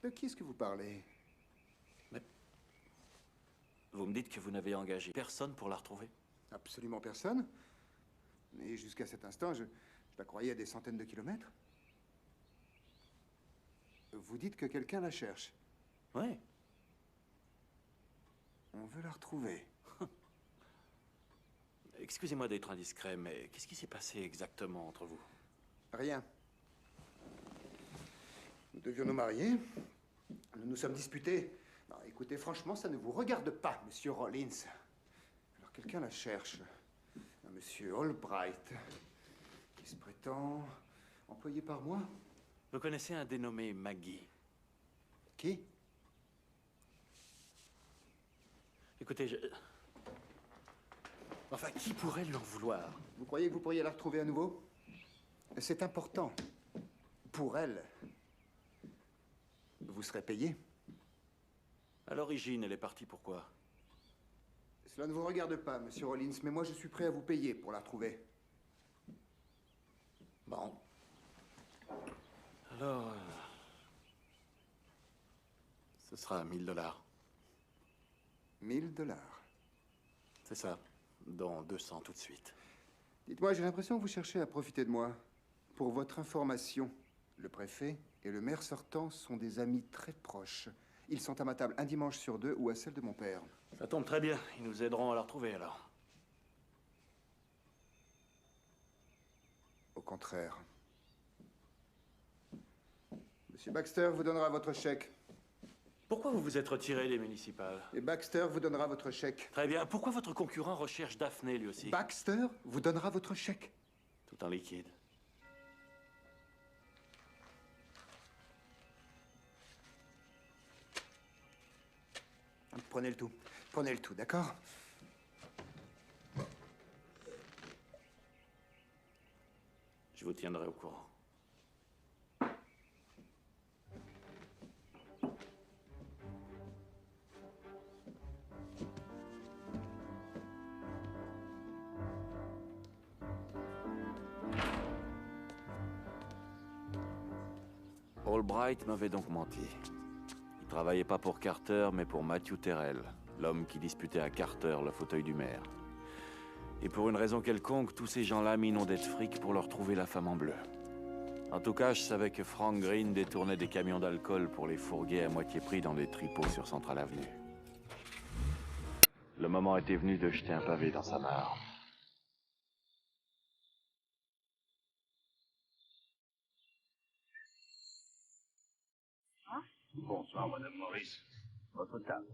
De qui est-ce que vous parlez?
Mais... Vous me dites que vous n'avez engagé personne pour la retrouver?
Absolument personne. Et jusqu'à cet instant, je la croyais à des centaines de kilomètres. Vous dites que quelqu'un la cherche?
Oui.
On veut la retrouver.
Excusez-moi d'être indiscret, mais qu'est-ce qui s'est passé exactement entre vous?
Rien. Nous devions nous marier. Nous nous sommes disputés. Non, écoutez, franchement, ça ne vous regarde pas, monsieur Rollins. Alors quelqu'un la cherche. Un monsieur Albright, qui se prétend employé par moi.
Vous connaissez un dénommé Maggie?
Qui?
Écoutez, Enfin, qui pourrait lui en vouloir?
Vous croyez que vous pourriez la retrouver à nouveau? C'est important. Pour elle. Vous serez payé?
À l'origine, elle est partie pourquoi?
Cela ne vous regarde pas, Monsieur Rollins, mais moi je suis prêt à vous payer pour la retrouver.
Bon. Alors... ce sera 1000 $.
1000 $.
C'est ça. Dont 200 tout de suite.
Dites-moi, j'ai l'impression que vous cherchez à profiter de moi. Pour votre information, le préfet et le maire sortant sont des amis très proches. Ils sont à ma table un dimanche sur 2 ou à celle de mon père.
Ça tombe très bien. Ils nous aideront à la retrouver, alors.
Au contraire. Monsieur Baxter vous donnera votre chèque.
Pourquoi vous vous êtes retiré des municipales?
Et Baxter vous donnera votre chèque.
Très bien. Pourquoi votre concurrent recherche Daphné, lui aussi?
Baxter vous donnera votre chèque.
Tout en liquide.
Prenez le tout. Prenez le tout, d'accord?
Je vous tiendrai au courant. Albright m'avait donc menti. Il travaillait pas pour Carter, mais pour Matthew Terrell, l'homme qui disputait à Carter le fauteuil du maire. Et pour une raison quelconque, tous ces gens-là m'inondaient de fric pour leur trouver la femme en bleu. En tout cas, je savais que Frank Green détournait des camions d'alcool pour les fourguer à moitié prix dans des tripots sur Central Avenue. Le moment était venu de jeter un pavé dans sa mare.
Bonsoir, Madame Morris. Votre table.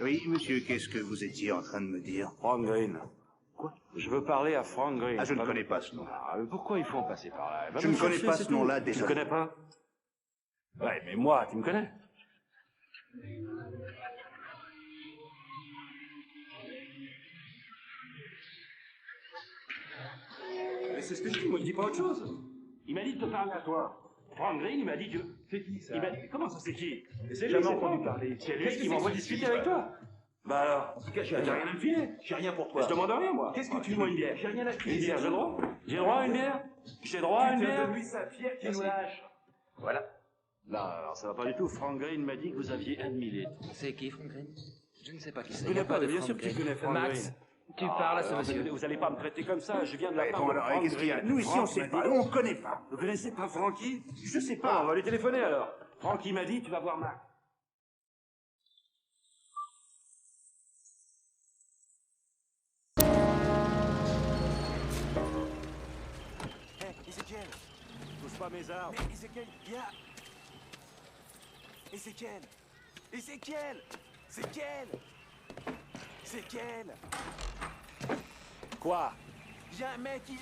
Oui, monsieur, qu'est-ce que vous étiez en train de me dire?
Frank Green. Quoi? Je veux parler à Frank Green.
Ah, je ne connais pas ce nom.
Ah, mais pourquoi il faut en passer par là?
Je ne connais pas ce nom-là, déjà.
Tu ne connais pas? Ouais, mais moi, tu me connais? Mais c'est ce que je dis, moi je dis pas autre chose. Il m'a dit de te parler à toi. Frank Green, il m'a dit que...
C'est qui, ça?
Il m'a dit... Comment ça, c'est qui?
J'ai jamais entendu parler.
C'est lui qui m'envoie discuter avec toi. Bah alors,
En tout cas, j'ai
t'as
rien
rien à me filer.
J'ai rien pour toi.
Je demande rien, moi.
Qu'est-ce que tu
Dis-moi
veux?
une bière.
J'ai rien à te
Une bière, j'ai le droit? J'ai le droit à une bière? J'ai le droit à une bière?
lui sa pierre qui nous lâche.
Voilà. Non, alors ça va pas du tout. Frank Green m'a dit que vous aviez 1 demi-litre.
C'est qui, Frank Green? Je ne sais pas qui c'est.
Tu connais pas, bien sûr que tu connais Frank
Max,
Green.
tu parles à ce monsieur.
Vous allez pas me traiter comme ça, je viens de la part
Bon,
de
alors,
Frank
qu'est-ce qu'il y a?
Green.
Nous, ici, on
Frank
sait
m'a
pas.
dit-
On connaît pas.
Vous connaissez pas Frankie?
Je sais
Ah,
pas.
on va lui téléphoner alors. Frankie m'a dit, tu vas voir Max.
Hé, Ezekiel!
Touche pas mes armes.
Mais Ezekiel, viens! Ezekiel! Ezekiel! Ezekiel! Ezekiel!
Quoi?
Il y a un mec qui...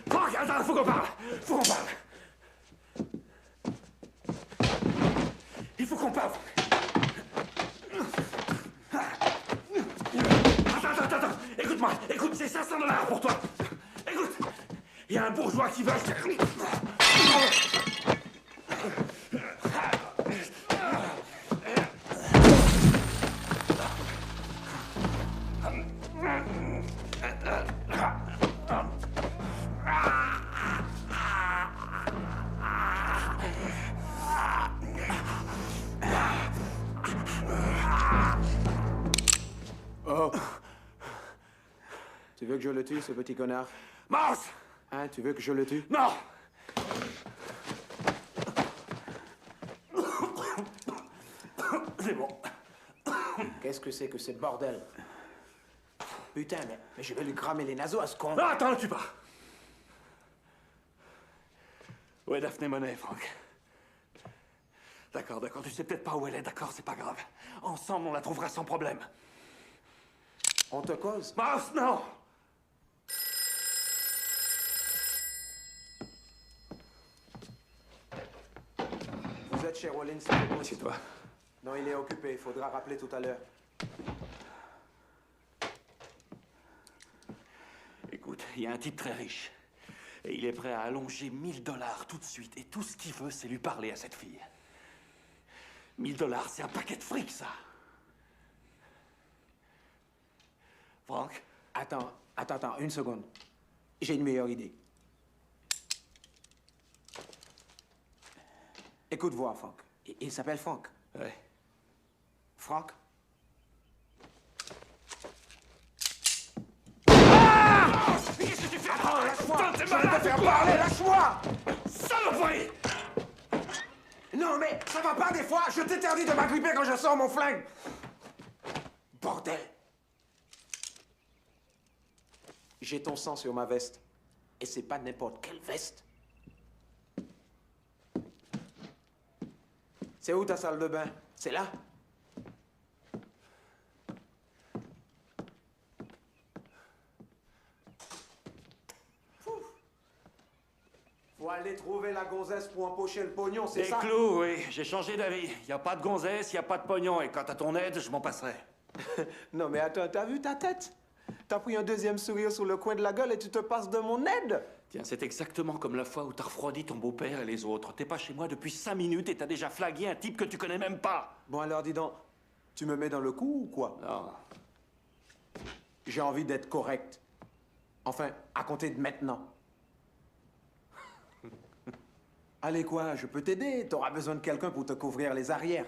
Franck, attends, faut qu'on parle. Faut qu'on parle. Il faut qu'on parle. Attends. Écoute-moi. Écoute, c'est 500 $ pour toi. Écoute. Il y a un bourgeois qui veut acheter...
Oh. Tu veux que je le tue, ce petit connard?
Mars!
Hein, tu veux que je le tue?
Non! C'est bon.
Qu'est-ce que c'est que ce bordel? Putain, mais je vais lui cramer les naseaux à ce con.
Non, attends, tu pas. Où est Daphné Monet, Franck? D'accord, tu sais peut-être pas où elle est, d'accord, c'est pas grave. Ensemble, on la trouvera sans problème.
On te cause?
Mouse, non!
Vous êtes chez Rollins?
C'est toi.
Non, il est occupé. Il faudra rappeler tout à l'heure.
Écoute, il y a un type très riche. Et il est prêt à allonger 1000 $ tout de suite. Et tout ce qu'il veut, c'est lui parler à cette fille. 1000 $, c'est un paquet de fric, ça. Franck?
Attends, une seconde. J'ai une meilleure idée. Écoute voir, Franck. Il s'appelle Franck.
Ouais.
Franck?
Qu'est-ce que tu fais?
Attends, lâche-moi!
T'es
Je vais
malade,
te faire
quoi?
parler, lâche-moi!
Saloperie!
Non, mais ça va pas des fois! Je t'interdis de m'agripper quand je sors mon flingue! Bordel! J'ai ton sang sur ma veste. Et c'est pas n'importe quelle veste. C'est où ta salle de bain? C'est là? Faut aller trouver la gonzesse pour empocher le pognon, c'est ça?
Des clous, oui. J'ai changé d'avis. Y a pas de gonzesse, y a pas de pognon. Et quant à ton aide, je m'en passerai.
Non, mais attends, t'as vu ta tête? T'as pris un deuxième sourire sur le coin de la gueule et tu te passes de mon aide?
Tiens, c'est exactement comme la fois où t'as refroidi ton beau-père et les autres. T'es pas chez moi depuis 5 minutes et t'as déjà flagué un type que tu connais même pas.
Bon, alors dis donc, tu me mets dans le coup ou quoi?
Non.
J'ai envie d'être correct. Enfin, à compter de maintenant. Allez quoi, je peux t'aider. T'auras besoin de quelqu'un pour te couvrir les arrières.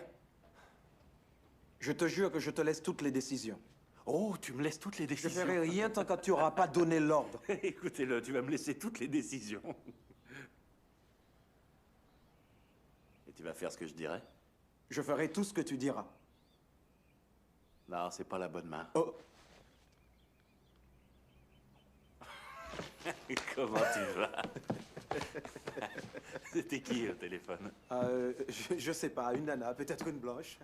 Je te jure que je te laisse toutes les décisions.
Oh, tu me laisses toutes les
Je
décisions.
ferai rien tant que tu n'auras pas donné l'ordre.
Écoutez-le, tu vas me laisser toutes les décisions.
Et tu vas faire ce que je dirais?
Je ferai tout ce que tu diras.
Non, c'est pas la bonne main.
Oh.
Comment tu vas? C'était qui au téléphone?
Je sais pas, une nana, peut-être une blanche.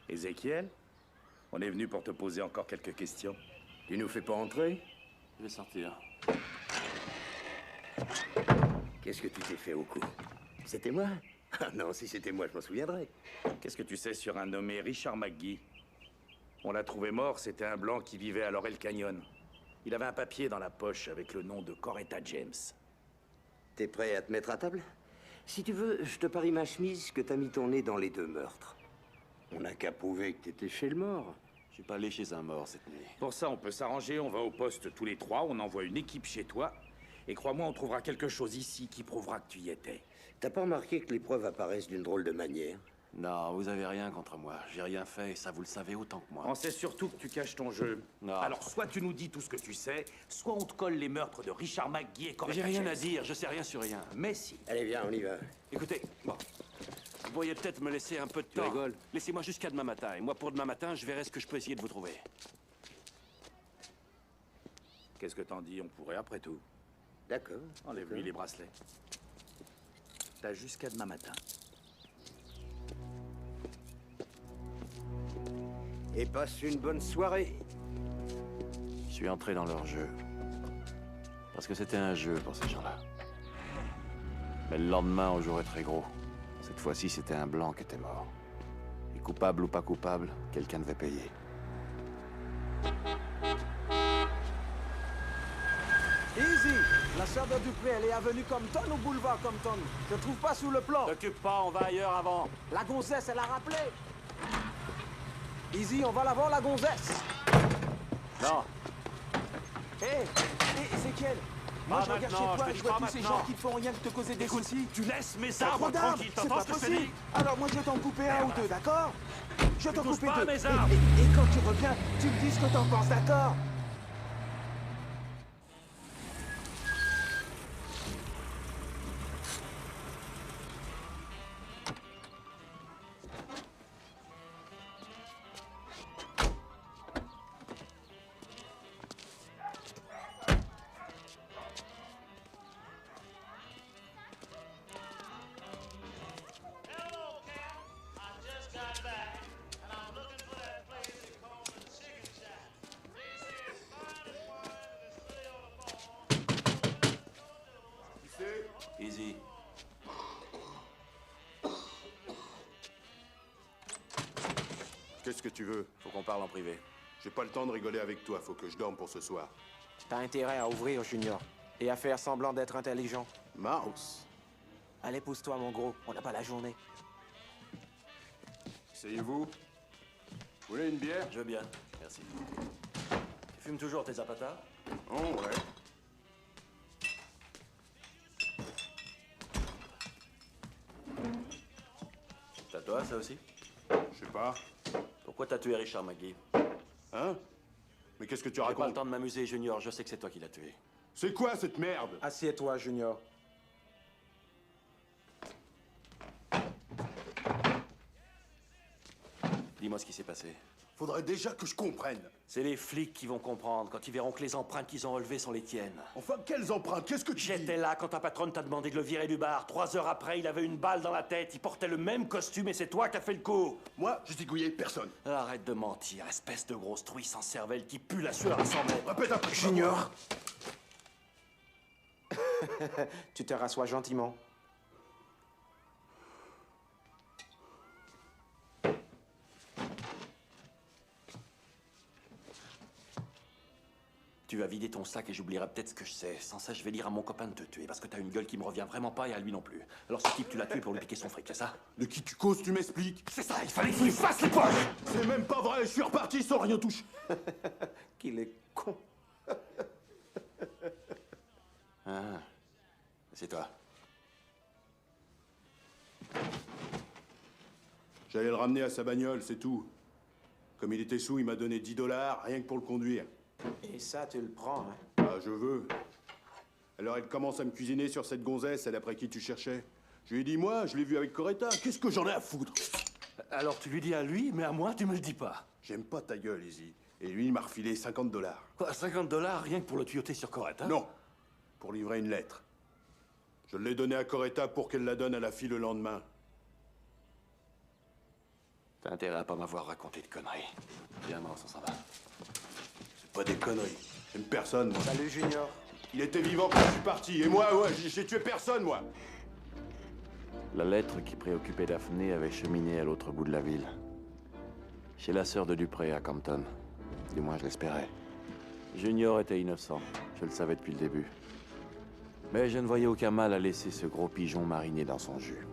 Ézéchiel, on est venu pour te poser encore quelques questions.
Tu nous fais pas entrer?
Je vais sortir.
Qu'est-ce que tu t'es fait au cou? C'était moi? Ah non, si c'était moi, je m'en souviendrais.
Qu'est-ce que tu sais sur un nommé Richard McGee? On l'a trouvé mort, c'était un blanc qui vivait à Laurel Canyon. Il avait un papier dans la poche avec le nom de Coretta James.
T'es prêt à te mettre à table? Si tu veux, je te parie ma chemise que t'as mis ton nez dans les 2 meurtres. On n'a qu'à prouver que t'étais chez le mort.
Je suis pas allé chez un mort cette nuit.
Pour ça, on peut s'arranger, on va au poste tous les 3, on envoie une équipe chez toi. Et crois-moi, on trouvera quelque chose ici qui prouvera que tu y étais.
T'as pas remarqué que les preuves apparaissent d'une drôle de manière?
Non, vous avez rien contre moi. J'ai rien fait et ça vous le savez autant que moi.
On sait surtout que tu caches ton jeu.
Non.
Alors, soit tu nous dis tout ce que tu sais, soit on te colle les meurtres de Richard McGee et Coretta
J'ai rien
James.
à dire, je sais rien sur rien.
Mais si.
Allez, viens, on y va.
Écoutez, bon. Vous pourriez peut-être me laisser un peu de temps.
rigoles?
Laissez-moi jusqu'à demain matin. Et moi, pour demain matin, je verrai ce que je peux essayer de vous trouver.
Qu'est-ce que t'en dis? On pourrait après tout.
D'accord.
Enlève-lui les bracelets. T'as jusqu'à demain matin.
Et passe une bonne soirée.
Je suis entré dans leur jeu. Parce que c'était un jeu pour ces gens-là. Mais le lendemain, on jouerait très gros. Cette fois-ci, c'était un blanc qui était mort. Et coupable ou pas coupable, quelqu'un devait payer.
Easy! La sœur de Dupré, elle est avenue Compton ou boulevard Compton? Je trouve pas sous le plan.
T'occupe pas, on va ailleurs avant.
La gonzesse, elle a rappelé. Easy, on va la voir, la gonzesse.
Non.
Hé, Ézéchiel, moi je regarde chez toi, je vois tous ces gens qui ne font rien que te causer des soucis.
Tu laisses mes
Trop
arbres
d'arbres,
tranquilles,
c'est
t'entends
pas
ce que je te
possible.
dis?
Alors moi je vais t'en couper un ou deux, d'accord? je t'en
touches
coupe
pas à
deux.
mes armes.
Et quand tu reviens, tu me dis ce que t'en penses, d'accord?
Easy.
Qu'est-ce que tu veux?
Faut qu'on parle en privé.
J'ai pas le temps de rigoler avec toi, faut que je dorme pour ce soir.
T'as intérêt à ouvrir, Junior. Et à faire semblant d'être intelligent.
Mouse.
Allez, pousse-toi, mon gros. On n'a pas la journée.
Asseyez-vous. Vous voulez une bière?
Je veux bien, merci. Tu fumes toujours tes zapatas?
Oh, ouais.
C'est à toi, ça aussi?
Je sais pas.
Pourquoi t'as tué Richard McGee?
Hein? Mais qu'est-ce que tu
J'ai pas
racontes?
le temps de m'amuser, Junior. Je sais que c'est toi qui l'as tué.
C'est quoi cette merde?
Assieds-toi, Junior.
Dis-moi ce qui s'est passé.
Faudrait déjà que je comprenne.
C'est les flics qui vont comprendre quand ils verront que les empreintes qu'ils ont relevées sont les tiennes.
Enfin, quelles empreintes? Qu'est-ce que tu dis?
J'étais là quand ta patronne t'a demandé de le virer du bar. 3 heures après, il avait une balle dans la tête. Il portait le même costume et c'est toi qui as fait le coup.
Moi, je zigouillais personne.
Arrête de mentir, espèce de grosse truie sans cervelle qui pue la sueur à 100 mètres.
Répète un peu.
Junior. Tu te rassois gentiment.
Tu vas vider ton sac et j'oublierai peut-être ce que je sais. Sans ça, je vais dire à mon copain de te tuer parce que t'as une gueule qui me revient vraiment pas et à lui non plus. Alors ce type, tu l'as tué pour lui piquer son fric, c'est ça?
De qui tu causes, tu m'expliques?
C'est ça, il fallait que tu lui fasses les poches!
C'est même pas vrai, je suis reparti sans rien toucher.
Qu'il est con.
Ah, c'est toi.
J'allais le ramener à sa bagnole, c'est tout. Comme il était sous, il m'a donné 10 $, rien que pour le conduire.
Et ça, tu le prends, hein?
Ah, je veux. Alors elle commence à me cuisiner sur cette gonzesse, celle après qui tu cherchais. Je lui ai dit, moi, je l'ai vue avec Coretta, qu'est-ce que j'en ai à foutre?
Alors tu lui dis à lui, mais à moi, tu me le dis pas.
J'aime pas ta gueule, Izzy. Et lui, il m'a refilé 50 $.
Quoi, 50 $ rien que pour le tuyauter sur Coretta?
Non, pour livrer une lettre. Je l'ai donnée à Coretta pour qu'elle la donne à la fille le lendemain.
T'as intérêt à pas m'avoir raconté de conneries. Viens, Mance, on s'en va.
C'est pas des conneries. J'aime personne, moi.
Salut, Junior.
Il était vivant quand je suis parti. Et moi, ouais, j'ai tué personne, moi.
La lettre qui préoccupait Daphné avait cheminé à l'autre bout de la ville. Chez la sœur de Dupré à Compton. Du moins, je l'espérais. Junior était innocent. Je le savais depuis le début. Mais je ne voyais aucun mal à laisser ce gros pigeon mariner dans son jus.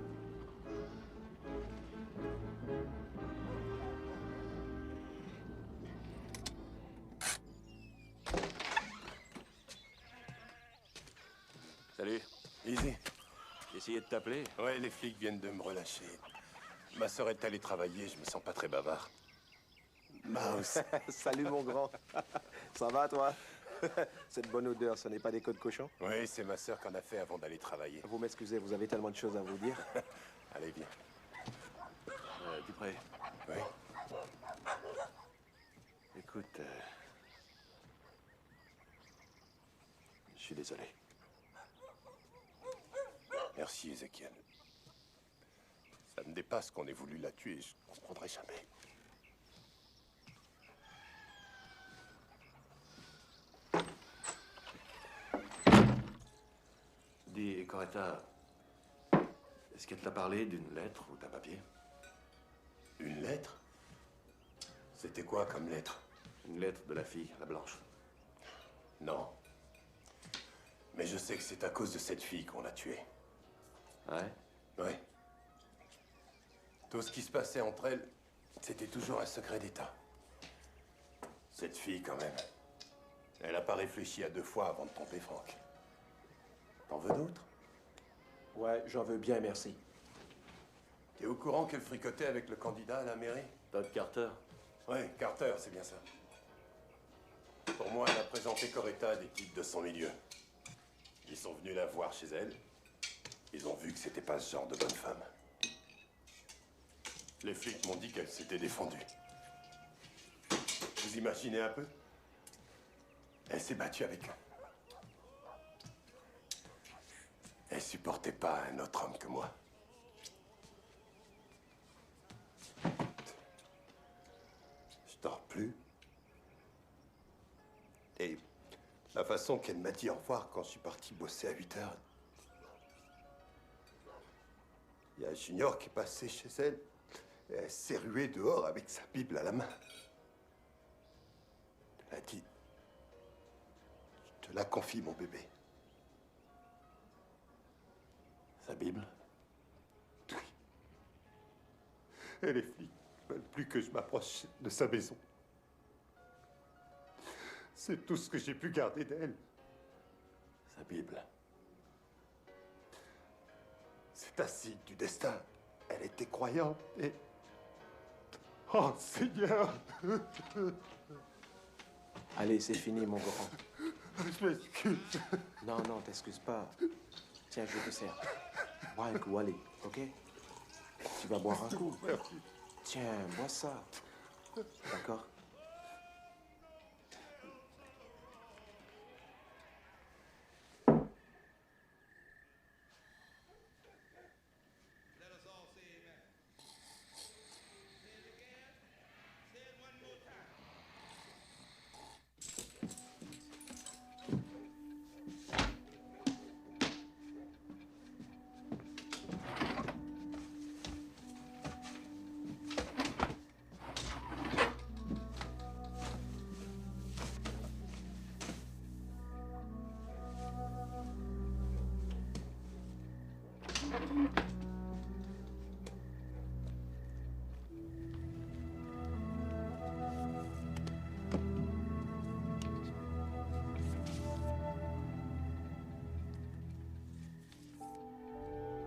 Salut.
Izzy.
J'ai essayé de t'appeler.
Ouais, les flics viennent de me relâcher. Ma sœur est allée travailler, je me sens pas très bavard. Mouse.
Salut, mon grand. Ça va, toi? Cette bonne odeur, ce n'est pas des côtes de cochon?
Oui, c'est ma sœur qu'on a fait avant d'aller travailler.
Vous m'excusez, vous avez tellement de choses à vous dire.
Allez, viens.
Dupré.
Oui.
Écoute, je suis désolé.
Merci, Ezekiel. Ça me dépasse qu'on ait voulu la tuer, je comprendrai jamais.
Dis, Coretta, est-ce qu'elle t'a parlé d'une lettre ou d'un papier?
Une lettre? C'était quoi comme lettre?
Une lettre de la fille, la blanche.
Non. Mais je sais que c'est à cause de cette fille qu'on l'a tuée.
Ouais?
Ouais. Tout ce qui se passait entre elles, c'était toujours un secret d'État. Cette fille, quand même. Elle n'a pas réfléchi à 2 fois avant de tromper Franck. T'en veux d'autres?
Ouais, j'en veux bien, merci.
T'es au courant qu'elle fricotait avec le candidat à la mairie?
Todd Carter.
Ouais, Carter, c'est bien ça. Pour moi, elle a présenté Coretta à des types de son milieu. Ils sont venus la voir chez elle. Ils ont vu que c'était pas ce genre de bonne femme. Les flics m'ont dit qu'elle s'était défendue. Vous imaginez un peu? Elle s'est battue avec eux. Elle supportait pas un autre homme que moi. Je dors plus. Et la façon qu'elle m'a dit au revoir quand je suis parti bosser à 8 heures. Il y a Junior qui est passé chez elle. Et elle s'est ruée dehors avec sa Bible à la main. Elle a dit: je te la confie, mon bébé.
Sa Bible?
Oui. Et les flics veulent plus que je m'approche de sa maison. C'est tout ce que j'ai pu garder d'elle.
Sa Bible.
C'est un signe du destin. Elle était croyante et... Oh, Seigneur!
Allez, c'est fini, mon grand.
Je m'excuse.
Non, non, t'excuses pas. Tiens, je te sers. Bois un coup, allez, ok? Tu vas boire un coup.
Merci.
Tiens, bois ça. D'accord?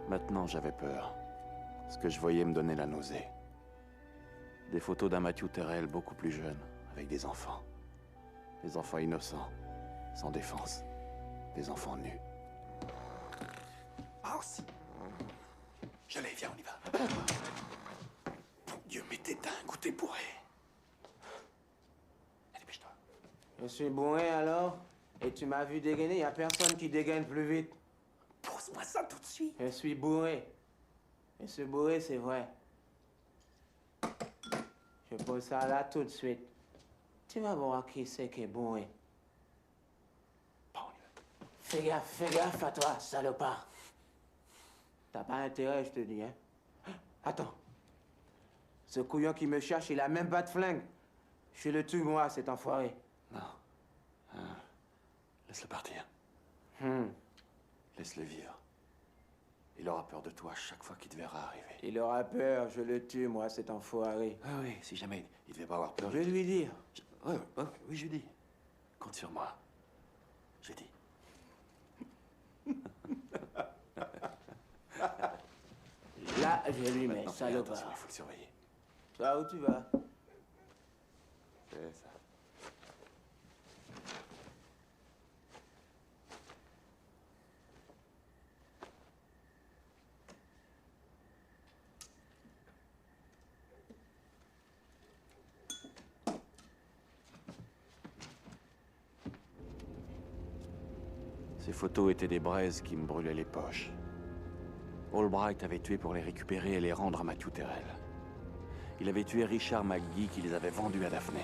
Maintenant, j'avais peur. Ce que je voyais me donnait la nausée. Des photos d'un Matthew Terrell beaucoup plus jeune, avec des enfants. Des enfants innocents, sans défense. Des enfants nus.
House. J'allais, viens, on y va. Mon Dieu, mais t'es dingue ou t'es bourré? Allez, dépêche-toi.
Je suis bourré alors? Et tu m'as vu dégainer? Y a personne qui dégaine plus vite.
Pose-moi ça tout de suite.
Je suis bourré. Je suis bourré, c'est vrai. Je pose ça là tout de suite. Tu vas voir qui c'est qui est bourré.
Bon, on y va.
Fais gaffe à toi, salopard. T'as pas intérêt, je te dis, hein. Attends. Ce couillon qui me cherche, il a même pas de flingue. Je le tue, moi, cet enfoiré.
Non. Laisse-le partir. Laisse-le vivre. Il aura peur de toi chaque fois qu'il te verra arriver.
Il aura peur, je le tue, moi, cet enfoiré.
Ah oui, si jamais il devait pas avoir peur.
Je vais lui dire.
Oui, je dis. Compte sur moi. J'ai dit.
Là, je lui mets, salopard.
Attention, il faut le surveiller.
Tu vas où tu vas?
C'est ça. Ces photos étaient des braises qui me brûlaient les poches. Albright avait tué pour les récupérer et les rendre à Matthew Terrell. Il avait tué Richard McGee qui les avait vendus à Daphné.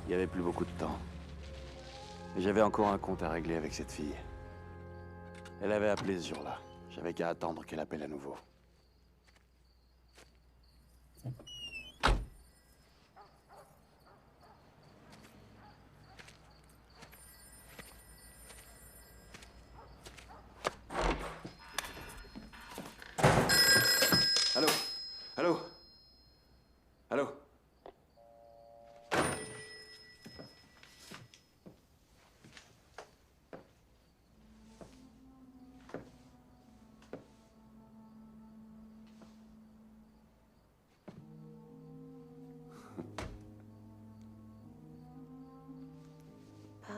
Il n'y avait plus beaucoup de temps. Et j'avais encore un compte à régler avec cette fille. Elle avait appelé ce jour-là. J'avais qu'à attendre qu'elle appelle à nouveau. Allô? Allô? Allô?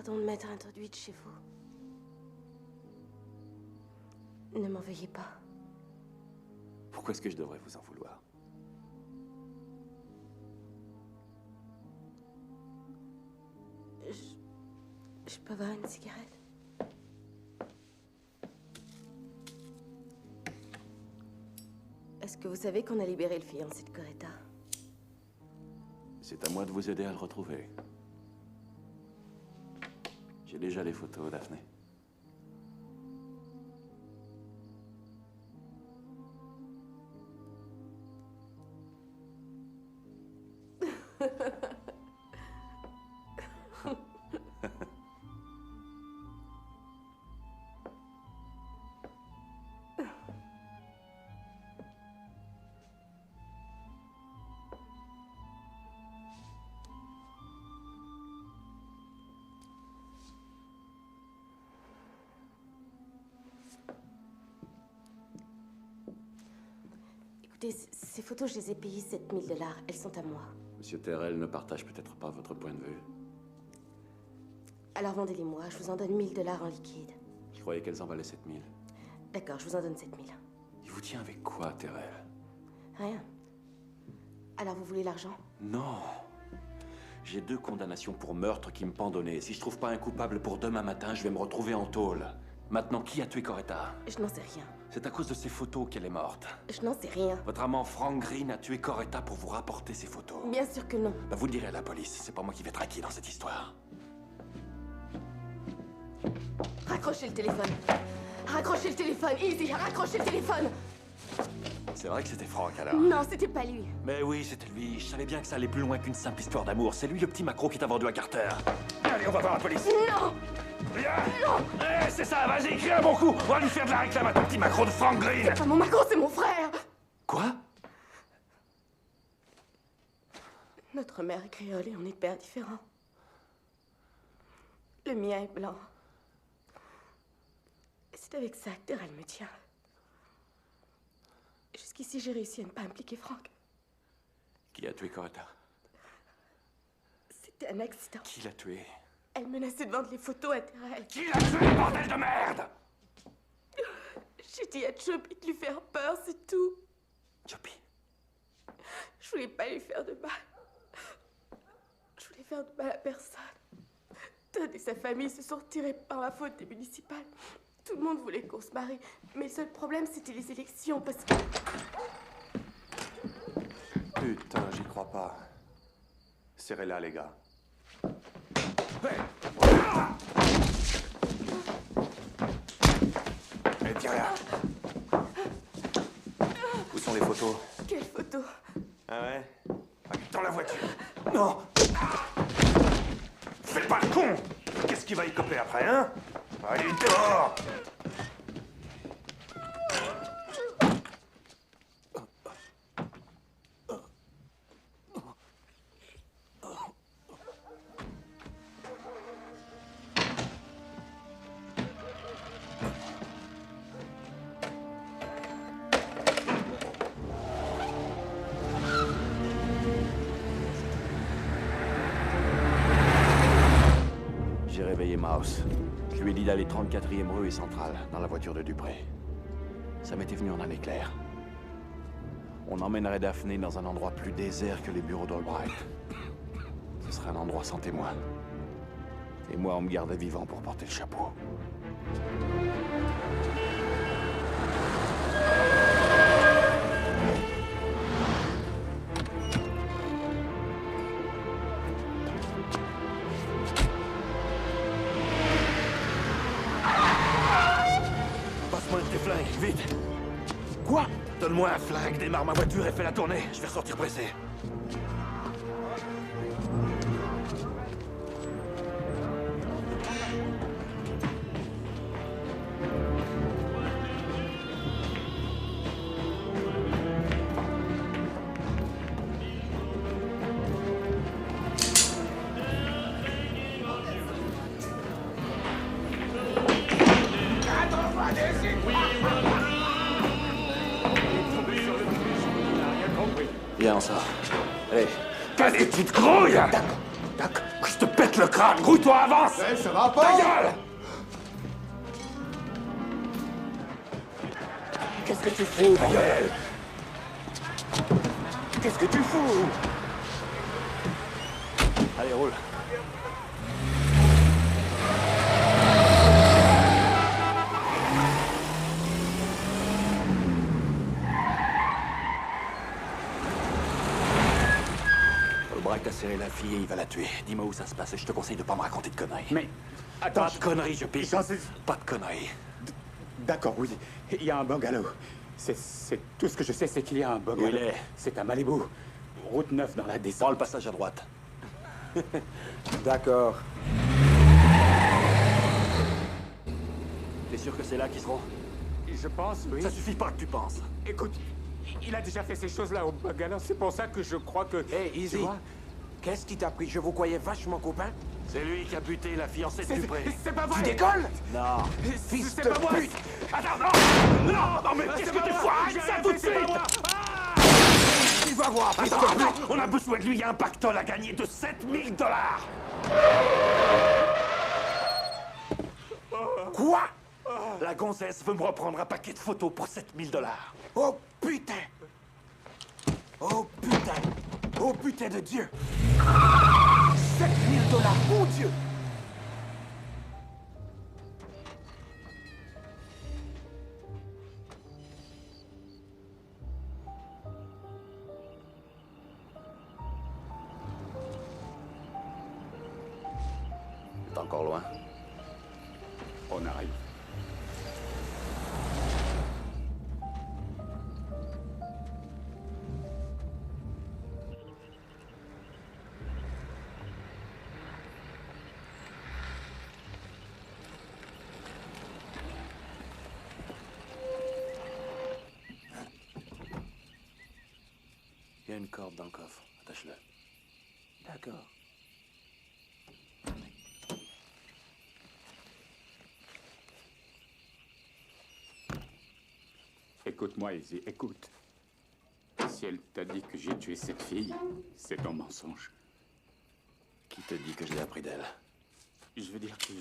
Pardon de m'être introduite chez vous. Ne m'en veuillez pas.
Pourquoi est-ce que je devrais vous en vouloir?
Je peux avoir une cigarette? Est-ce que vous savez qu'on a libéré le fiancé de Coretta?
C'est à moi de vous aider à le retrouver. J'ai déjà les photos, Daphné.
Écoutez, ces photos, je les ai payées 7 000 $. Elles sont à moi.
Monsieur Terrell ne partage peut-être pas votre point de vue.
Alors vendez-les-moi, je vous en donne 1 000 $ en liquide.
Je croyais qu'elles en valaient 7 000.
D'accord, je vous en donne 7 000.
Il vous tient avec quoi, Terrell?
Rien. Alors vous voulez l'argent?
Non. J'ai 2 condamnations pour meurtre qui me pendent au nez. Si je trouve pas un coupable pour demain matin, je vais me retrouver en tôle. Maintenant, qui a tué Coretta?
Je n'en sais rien.
C'est à cause de ces photos qu'elle est morte.
Je n'en sais rien.
Votre amant Frank Green a tué Coretta pour vous rapporter ces photos.
Bien sûr que non.
Bah, vous le direz à la police. C'est pas moi qui vais traquer dans cette histoire.
Raccrochez le téléphone. Raccrochez le téléphone. Easy, raccrochez le téléphone.
C'est vrai que c'était Frank, alors?
Non, c'était pas lui.
Mais oui, c'était lui. Je savais bien que ça allait plus loin qu'une simple histoire d'amour. C'est lui, le petit macro qui t'a vendu à Carter. Allez, on va voir la police.
Non!
Viens!
Non!
Eh, c'est ça, vas-y, crie un bon coup. On va lui faire de la réclame à ton petit macro de Frank Green.
C'est pas mon macro, c'est mon frère.
Quoi?
Notre mère est créole et on est de pères différents. Le mien est blanc. Et c'est avec ça que Terrell me tient. Jusqu'ici, j'ai réussi à ne pas impliquer Frank.
Qui a tué Coretta?
C'était un accident.
Qui l'a tué?
Elle menaçait de vendre les photos à Terrell.
Qui l'a tué, bordel de merde?
J'ai dit à Choppy de lui faire peur, c'est tout.
Choppy?
Je voulais pas lui faire de mal. Je voulais faire de mal à personne. Todd et sa famille se sont retirés par la faute des municipales. Tout le monde voulait qu'on se marie. Mais le seul problème, c'était les élections, parce que...
Putain, j'y crois pas. Serrez-la, les gars.
Eh, tiens là. Où sont les photos?
Quelles photos?
Ah ouais?
Dans la voiture. Non! Fais pas le con! Qu'est-ce qu'il va y coper après, hein? Allez, dehors! J'ai réveillé Mouse. Je lui ai dit d'aller 34e rue et Centrale, dans la voiture de Dupré. Ça m'était venu en un éclair. On emmènerait Daphné dans un endroit plus désert que les bureaux d'Albright. Ce serait un endroit sans témoin. Et moi, on me gardait vivant pour porter le chapeau. Passe-moi un de tes flingues, vite! Quoi? Donne-moi un flingue, démarre ma voiture et fais la tournée. Je vais ressortir pressé. Viens, on sort. Allez. Allez, petite grouille! D'accord, d'accord.
je te pète le crâne. Grouille-toi, avance.
Ouais, ça va pas.
Ta gueule.
Qu'est-ce que tu fous, bordel? Qu'est-ce que tu fous?
Allez, roule. Braque a serré la fille et il va la tuer. Dis-moi où ça se passe et je te conseille de pas me raconter de conneries.
Mais, attends...
Pas de conneries, je pige. Pas de conneries.
D'accord, oui. Il y a un bungalow. C'est tout ce que je sais, c'est qu'il y a un bungalow.
Où il est?
C'est à Malibu. Route 9 dans la descente.
Prends le passage à droite.
D'accord.
T'es sûr que c'est là qu'ils seront?
Je pense, oui.
Ça suffit pas que tu penses.
Écoute, il a déjà fait ces choses-là au bungalow. C'est pour ça que je crois que...
Hé, Easy. Qu'est-ce qui t'a pris? Je vous croyais vachement copains.
C'est lui qui a buté la fiancée de Dupré.
C'est pas vrai!
Tu décolles?
Non.
Fils de
pas moi.
pute!
Attends, non! Non, mais qu'est-ce que tu fous? Arrête ça tout de suite!
Tu vas voir, fils de
Attends,
pute!
on a besoin de lui, il y a un pactole à gagner de 7000 $.
Quoi?
La gonzesse veut me reprendre un paquet de photos pour 7000 $.
Oh putain! Oh putain! Oh putain de Dieu! 7000 $, mon Dieu!
T'es encore loin?
On arrive.
Il y a une corde dans le coffre. Attache-le.
D'accord.
Écoute-moi, Izzy, écoute. Si elle t'a dit que j'ai tué cette fille, c'est un mensonge.
Qui te dit que je l'ai appris d'elle?
Je veux dire que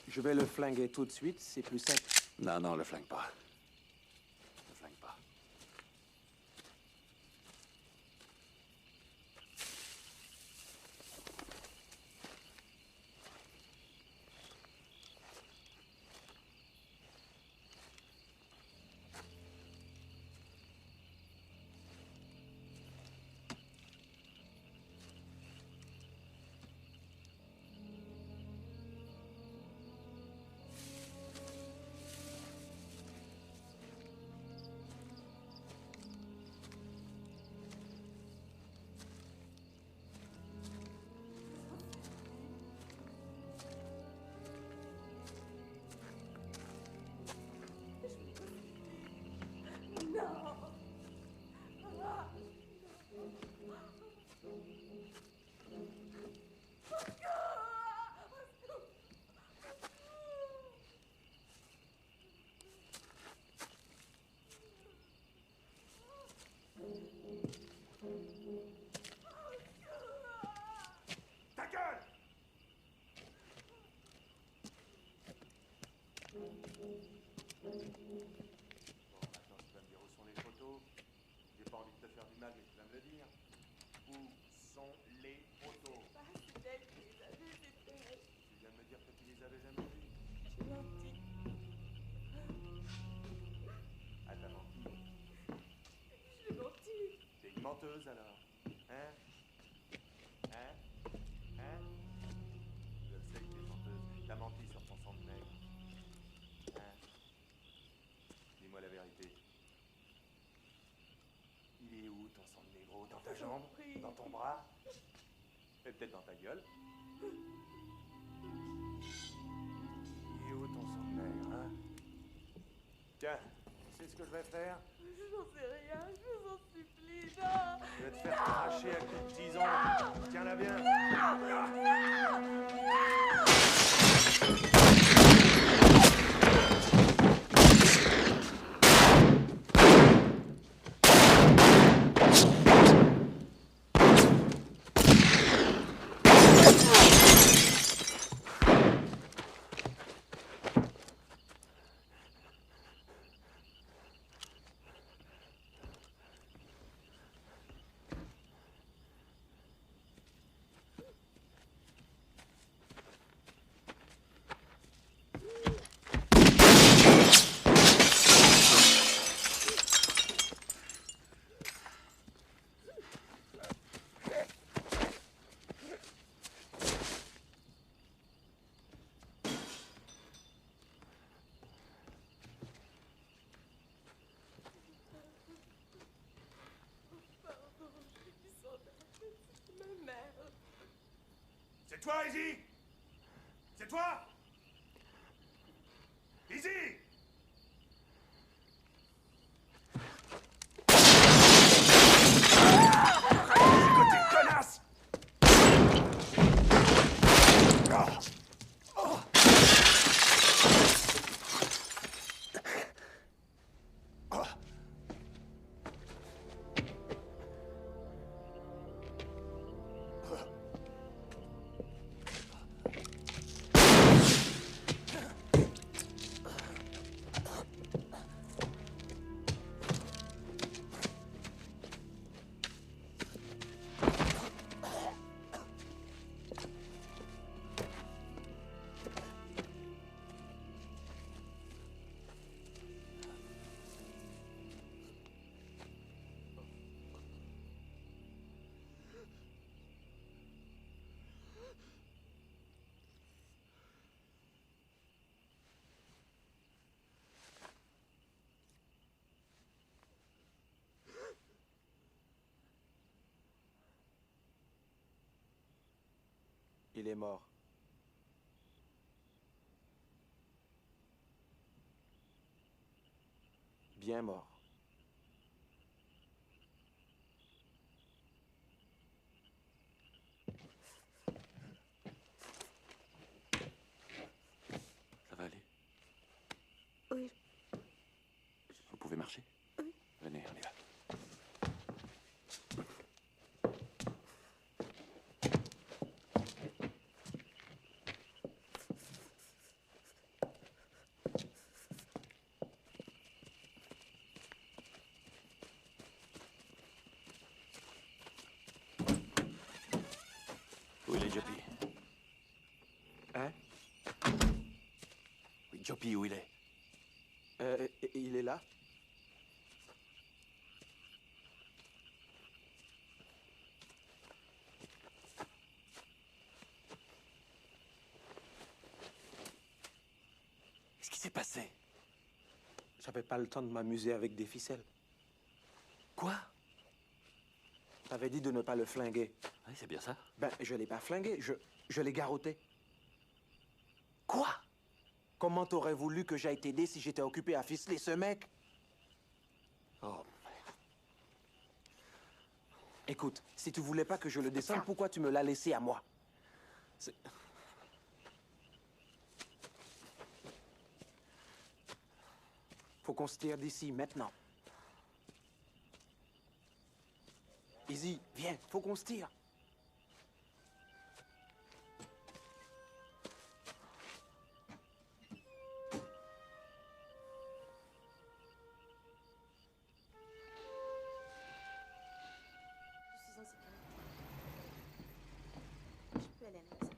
Je vais le flinguer tout de suite, c'est plus simple.
Non, non, le flingue pas. Le flingue pas.
Ta gueule! Bon, attends, tu vas me dire où sont les photos. J'ai pas envie de te faire du mal, mais tu vas me le dire. Où sont les photos?
C'est elle qui les a vues, c'est elle.
Tu viens de me dire que tu les avais jamais vues.
J'ai menti.
Ah, t'as menti.
J'ai menti.
T'es une menteuse alors. Hein? Hein? Hein? Je le sais que t'es menteuse. T'as menti sur ton sang de nègre. Hein? Dis-moi la vérité. Il est où ton sang de négro? Dans ta jambe? Dans ton bras? Et peut-être dans ta gueule? Il est où ton sang de nègre, hein? Tiens, tu sais ce que je vais faire?
J'en sais rien, je vous en supplie, non.
Je vais te faire cracher à coups de tison. Tiens-la bien.
C'est toi, Izzy? C'est toi? Izzy! Écoutez, connasse!
Il est mort. Bien mort.
Ça va aller?
Oui.
Vous pouvez marcher?
Oui.
Venez, on y va. Où il est, Joppy?
Hein?
Oui, Joppy, où il est?
Il est là?
Qu'est-ce qui s'est passé?
J'avais pas le temps de m'amuser avec des ficelles.
Quoi?
T'avais dit de ne pas le flinguer.
Oui, c'est bien ça.
Ben, je l'ai pas flingué, je l'ai garrotté.
Quoi?
Comment t'aurais voulu que j'aille t'aider si j'étais occupé à ficeler ce mec?
Oh.
Écoute, si tu voulais pas que je le descende, pourquoi tu me l'as laissé à moi? Faut qu'on se tire d'ici, maintenant. Izzy, viens, faut qu'on se tire.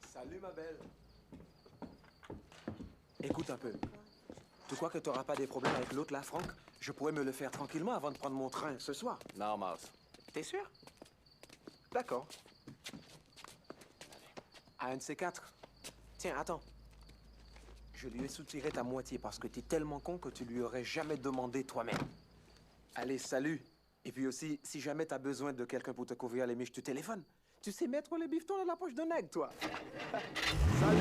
Salut, ma belle. Écoute un peu. Tu crois que tu n'auras pas des problèmes avec l'autre, là, Franck? Je pourrais me le faire tranquillement avant de prendre mon train ce soir.
Non, Mars.
T'es sûr? D'accord. À un de ces quatre. Tiens, attends. Je lui ai soutiré ta moitié parce que t'es tellement con que tu lui aurais jamais demandé toi-même. Allez, salut. Et puis aussi, si jamais t'as besoin de quelqu'un pour te couvrir les miches, tu téléphones. Tu sais mettre les bifetons dans la poche d'un nègre, toi. Salut.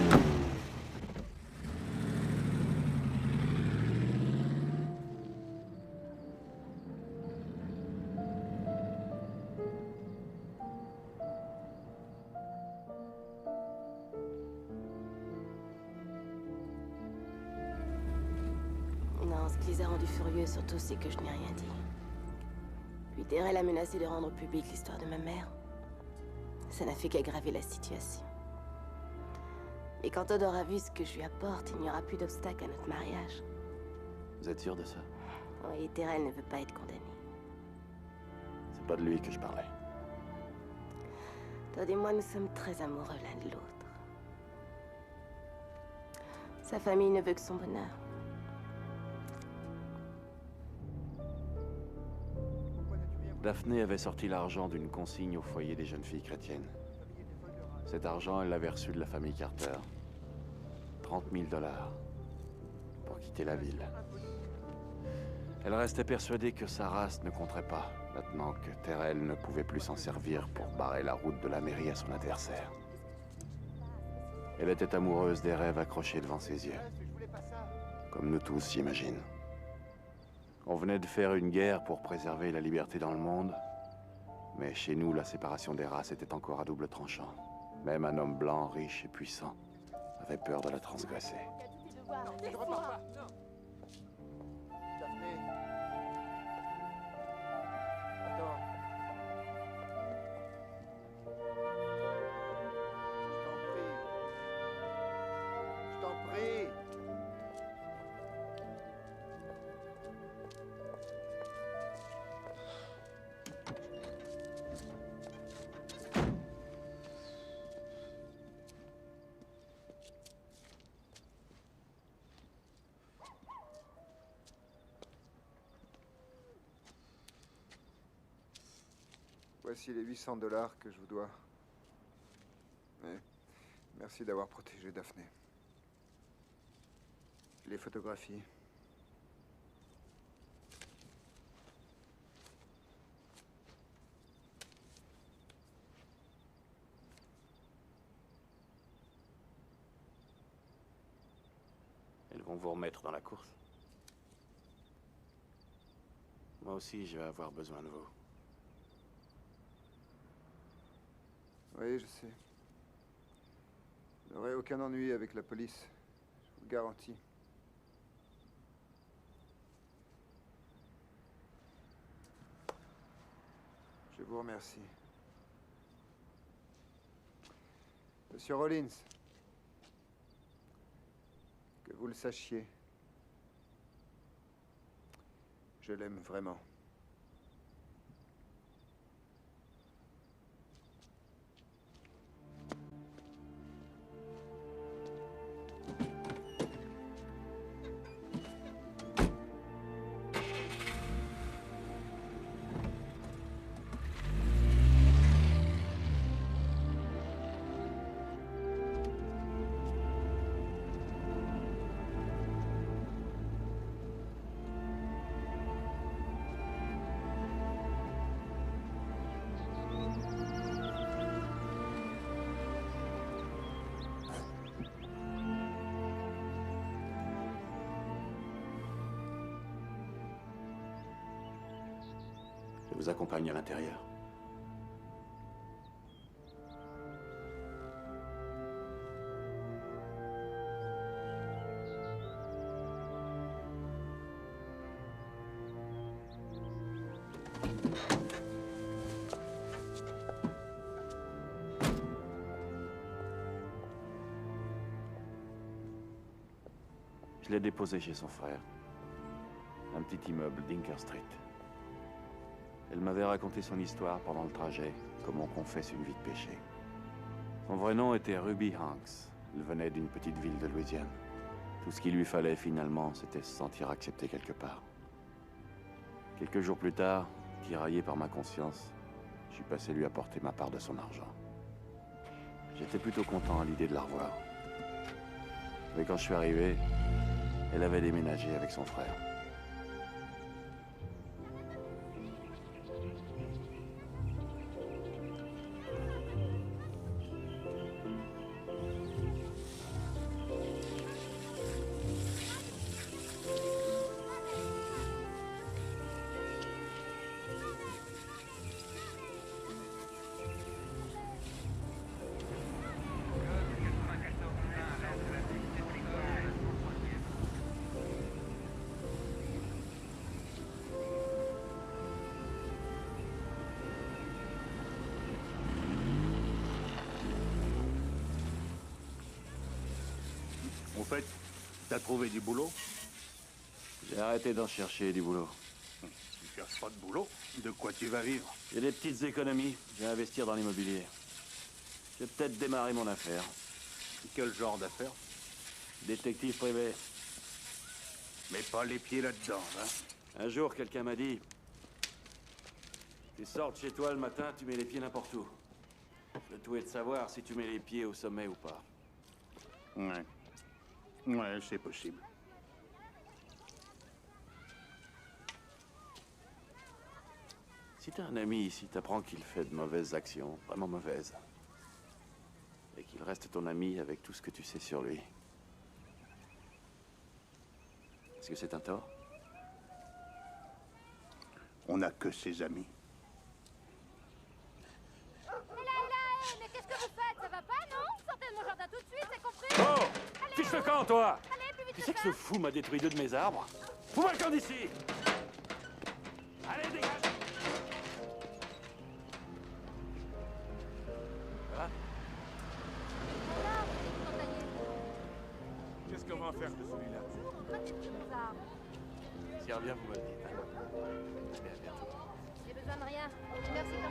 Non, ce qui les a rendus furieux surtout, c'est que je n'ai rien dit. Puis Terrell a menacé de rendre publique l'histoire de ma mère. Ça n'a fait qu'aggraver la situation. Et quand Todd aura vu ce que je lui apporte, il n'y aura plus d'obstacle à notre mariage.
Vous êtes sûr de ça?
Oui, Terrell ne veut pas être condamné.
C'est pas de lui que je parlais.
Todd et moi, nous sommes très amoureux l'un de l'autre. Sa famille ne veut que son bonheur.
Daphné avait sorti l'argent d'une consigne au foyer des jeunes filles chrétiennes. Cet argent, elle l'avait reçu de la famille Carter. 30 000 $ pour quitter la ville. Elle restait persuadée que sa race ne compterait pas, maintenant que Terrell ne pouvait plus s'en servir pour barrer la route de la mairie à son adversaire. Elle était amoureuse des rêves accrochés devant ses yeux. Comme nous tous, j'imagine. On venait de faire une guerre pour préserver la liberté dans le monde. Mais chez nous, la séparation des races était encore à double tranchant. Même un homme blanc, riche et puissant, avait peur de la transgresser.
Je repars pas. Daphné. Attends. Je t'en prie.
Voici les $800 que je vous dois. Et merci d'avoir protégé Daphné. Les photographies.
Elles vont vous remettre dans la course. Moi aussi, je vais avoir besoin de vous.
Oui, je sais. Vous n'aurez aucun ennui avec la police. Je vous le garantis. Je vous remercie. Monsieur Rollins, que vous le sachiez, je l'aime vraiment.
Je vous accompagne à l'intérieur. Je l'ai déposé chez son frère. Un petit immeuble d'Inker Street. Elle m'avait raconté son histoire pendant le trajet, comme on confesse une vie de péché. Son vrai nom était Ruby Hanks. Elle venait d'une petite ville de Louisiane. Tout ce qu'il lui fallait finalement, c'était se sentir accepté quelque part. Quelques jours plus tard, tiraillé par ma conscience, je suis passé lui apporter ma part de son argent. J'étais plutôt content à l'idée de la revoir. Mais quand je suis arrivé, elle avait déménagé avec son frère.
En fait, t'as trouvé du boulot?
J'ai arrêté d'en chercher du boulot.
Tu cherches pas de boulot? De quoi tu vas vivre?
J'ai des petites économies. Je vais investir dans l'immobilier. Je vais peut-être démarrer mon affaire.
Quel genre d'affaire?
Détective privé.
Mets pas les pieds là-dedans, hein?
Un jour, quelqu'un m'a dit... Tu sors de chez toi le matin, tu mets les pieds n'importe où. Le tout est de savoir si tu mets les pieds au sommet ou pas.
Ouais. Ouais, c'est possible.
Si t'as un ami ici, t'apprends qu'il fait de mauvaises actions, vraiment mauvaises, et qu'il Il reste ton ami avec tout ce que tu sais sur lui. Est-ce que c'est un tort?
On n'a que ses amis.
Mais qu'est-ce que vous faites? Ça va pas, non? Sortez de mon jardin tout de suite, c'est compris?
Oh! Fiche le camp, toi!
Allez, plus vite
Tu
que
sais que
ça.
ce fou m'a détruit 2 de mes arbres? Fous-moi le camp d'ici! Allez, dégage! Ah,
Qu'est-ce qu'on va faire de celui-là?
s'il revient, vous me le dites. Allez, à bientôt.
J'ai besoin de rien. Merci quand